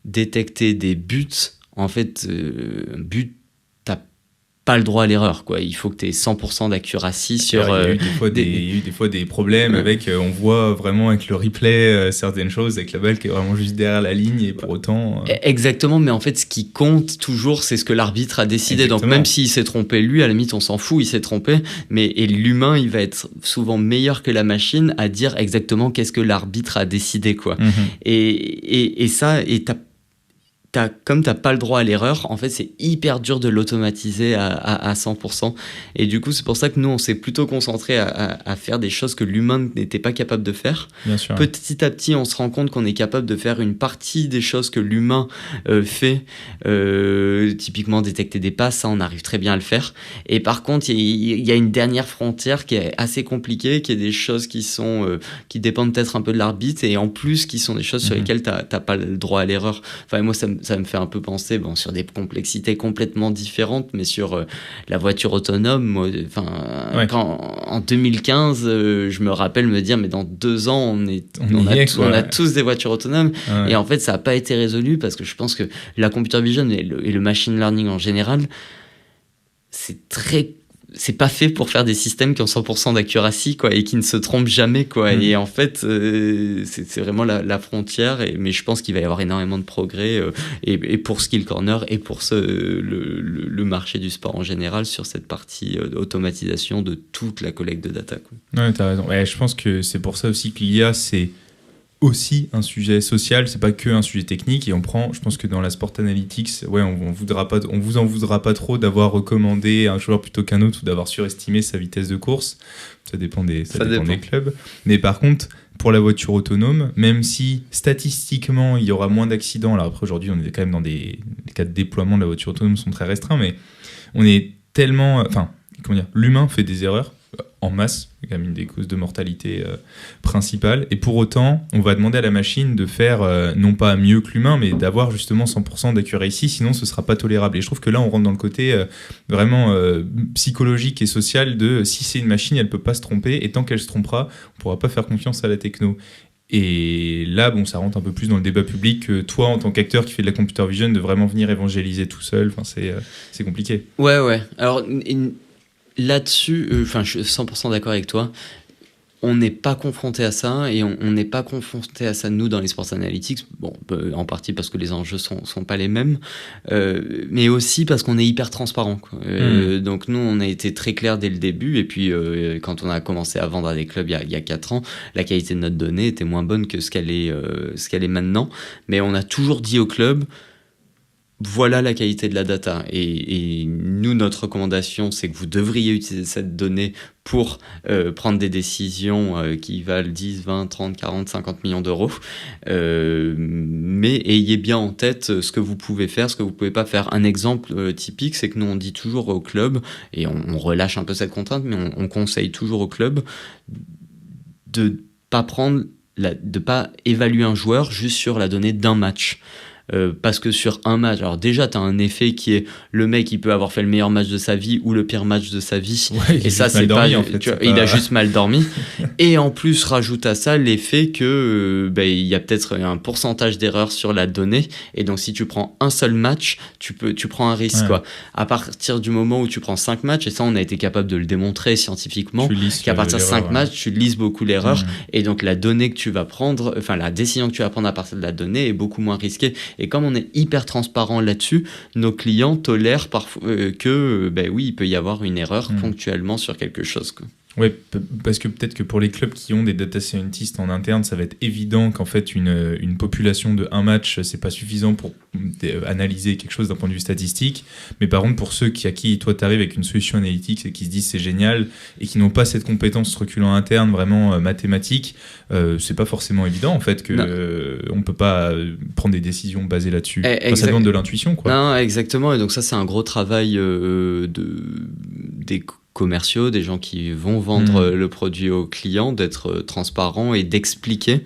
A: détecter des buts, en fait, but, t'as pas le droit à l'erreur, quoi. Il faut que tu aies 100% d'accuracy sur...
B: Il y a eu des fois des problèmes avec... on voit vraiment avec le replay certaines choses, avec la balle qui est vraiment juste derrière la ligne, et pour autant...
A: Exactement, mais en fait, ce qui compte toujours, c'est ce que l'arbitre a décidé. Exactement. Donc même s'il s'est trompé, lui, à la limite, on s'en fout, il s'est trompé, et l'humain, il va être souvent meilleur que la machine à dire exactement qu'est-ce que l'arbitre a décidé, quoi. Et ça, comme t'as pas le droit à l'erreur, en fait c'est hyper dur de l'automatiser à 100%, et du coup c'est pour ça que nous on s'est plutôt concentré à faire des choses que l'humain n'était pas capable de faire.
B: Bien sûr.
A: Petit à petit on se rend compte qu'on est capable de faire une partie des choses que l'humain fait, typiquement détecter des passes, ça on arrive très bien à le faire, et par contre il y a une dernière frontière qui est assez compliquée, qui est des choses qui dépendent peut-être un peu de l'arbitre, et en plus qui sont des choses sur lesquelles t'as pas le droit à l'erreur. Enfin moi me fait un peu penser sur des complexités complètement différentes, mais sur la voiture autonome. En 2015, je me rappelle me dire, mais dans 2 ans, on a tous des voitures autonomes. Et en fait, ça n'a pas été résolu parce que je pense que la computer vision et le machine learning en général, c'est pas fait pour faire des systèmes qui ont 100% d'accuracy, quoi, et qui ne se trompent jamais, quoi. Et en fait, c'est vraiment la frontière. Mais je pense qu'il va y avoir énormément de progrès et pour Skill Corner et pour le marché du sport en général sur cette partie automatisation de toute la collecte de data, quoi.
B: Ouais, t'as raison. Ouais, je pense que c'est pour ça aussi que l'IA, c'est aussi un sujet social, c'est pas que un sujet technique. Et je pense que dans la Sport Analytics, on vous en voudra pas trop d'avoir recommandé un joueur plutôt qu'un autre ou d'avoir surestimé sa vitesse de course. Ça dépend des clubs. Mais par contre, pour la voiture autonome, même si statistiquement il y aura moins d'accidents, alors après aujourd'hui on est quand même dans les cas de déploiement de la voiture autonome sont très restreints, mais on est tellement, l'humain fait des erreurs en masse, c'est quand même une des causes de mortalité principales, et pour autant on va demander à la machine de faire non pas mieux que l'humain, mais d'avoir justement 100% d'accuracy, sinon ce sera pas tolérable. Et je trouve que là on rentre dans le côté vraiment psychologique et social de si c'est une machine, elle peut pas se tromper, et tant qu'elle se trompera, on pourra pas faire confiance à la techno. Et là, ça rentre un peu plus dans le débat public que toi, en tant qu'acteur qui fait de la computer vision, de vraiment venir évangéliser tout seul. C'est compliqué.
A: Ouais. Alors, là-dessus, je suis 100% d'accord avec toi. On n'est pas confronté à ça, et on n'est pas confronté à ça, nous, dans les Sports Analytics. En partie parce que les enjeux sont pas les mêmes, mais aussi parce qu'on est hyper transparent, quoi. Donc nous, on a été très clair dès le début, et puis quand on a commencé à vendre à des clubs il y a 4 ans, la qualité de notre donnée était moins bonne que ce qu'elle est maintenant. Mais on a toujours dit aux clubs, voilà la qualité de la data. Et nous, notre recommandation, c'est que vous devriez utiliser cette donnée pour prendre des décisions qui valent 10, 20, 30, 40, 50 millions d'euros. Mais ayez bien en tête ce que vous pouvez faire, ce que vous ne pouvez pas faire. Un exemple typique, c'est que nous, on dit toujours au club, et on relâche un peu cette contrainte, mais on conseille toujours au club de pas évaluer un joueur juste sur la donnée d'un match. Parce que sur un match, alors déjà t'as un effet qui est le mec il peut avoir fait le meilleur match de sa vie ou le pire match de sa vie, et ça c'est pas, il a juste mal dormi. Et en plus rajoute à ça l'effet que il y a peut-être un pourcentage d'erreur sur la donnée, et donc si tu prends un seul match, tu prends un risque, quoi. À partir du moment où tu prends 5 matchs, et ça on a été capable de le démontrer scientifiquement, qu'à partir de 5 matchs tu lises beaucoup l'erreur, et donc la donnée que tu vas prendre, la décision que tu vas prendre à partir de la donnée est beaucoup moins risquée. Et comme on est hyper transparent là-dessus, nos clients tolèrent parfois que, il peut y avoir une erreur ponctuellement sur quelque chose, quoi.
B: Oui, parce que peut-être que pour les clubs qui ont des data scientists en interne, ça va être évident qu'en fait une population de un match, c'est pas suffisant pour analyser quelque chose d'un point de vue statistique. Mais par contre, pour ceux à qui toi t'arrives avec une solution analytique et qui se disent c'est génial et qui n'ont pas cette compétence reculant interne vraiment mathématique, c'est pas forcément évident en fait que on peut pas prendre des décisions basées là-dessus. Ça demande de l'intuition, quoi.
A: Non, exactement. Et donc ça, c'est un gros travail des commerciaux, des gens qui vont vendre le produit aux clients, d'être transparents et d'expliquer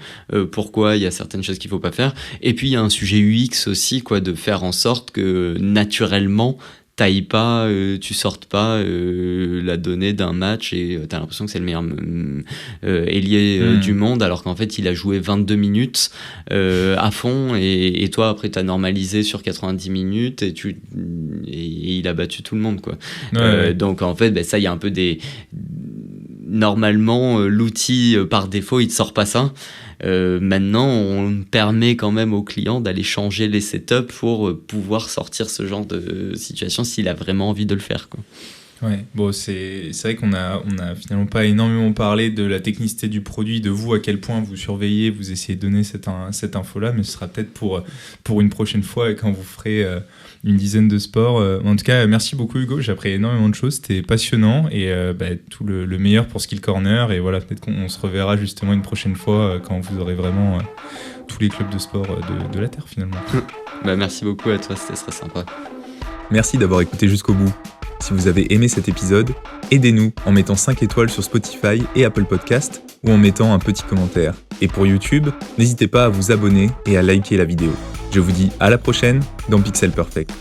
A: pourquoi il y a certaines choses qu'il faut pas faire. Et puis il y a un sujet UX aussi, quoi, de faire en sorte que naturellement t'ailles pas, tu sortes pas la donnée d'un match et t'as l'impression que c'est le meilleur ailier du monde, alors qu'en fait il a joué 22 minutes à fond, et toi après t'as normalisé sur 90 minutes et il a battu tout le monde, quoi. Donc en fait ça, il y a un peu normalement l'outil par défaut il te sort pas ça. Maintenant, on permet quand même au client d'aller changer les setups pour pouvoir sortir ce genre de situation s'il a vraiment envie de le faire, quoi.
B: Ouais, c'est vrai qu'on a finalement pas énormément parlé de la technicité du produit, de vous, à quel point vous surveillez, vous essayez de donner cette info-là, mais ce sera peut-être pour une prochaine fois quand vous ferez une dizaine de sports. En tout cas, merci beaucoup Hugo, j'ai appris énormément de choses, c'était passionnant, et tout le meilleur pour Skill Corner, et voilà, peut-être qu'on se reverra justement une prochaine fois quand vous aurez vraiment tous les clubs de sport de la Terre finalement.
A: Merci beaucoup à toi, c'était très sympa.
C: Merci d'avoir écouté jusqu'au bout. Si vous avez aimé cet épisode, aidez-nous en mettant 5 étoiles sur Spotify et Apple Podcast, ou en mettant un petit commentaire. Et pour YouTube, n'hésitez pas à vous abonner et à liker la vidéo. Je vous dis à la prochaine dans Pixel Perfect.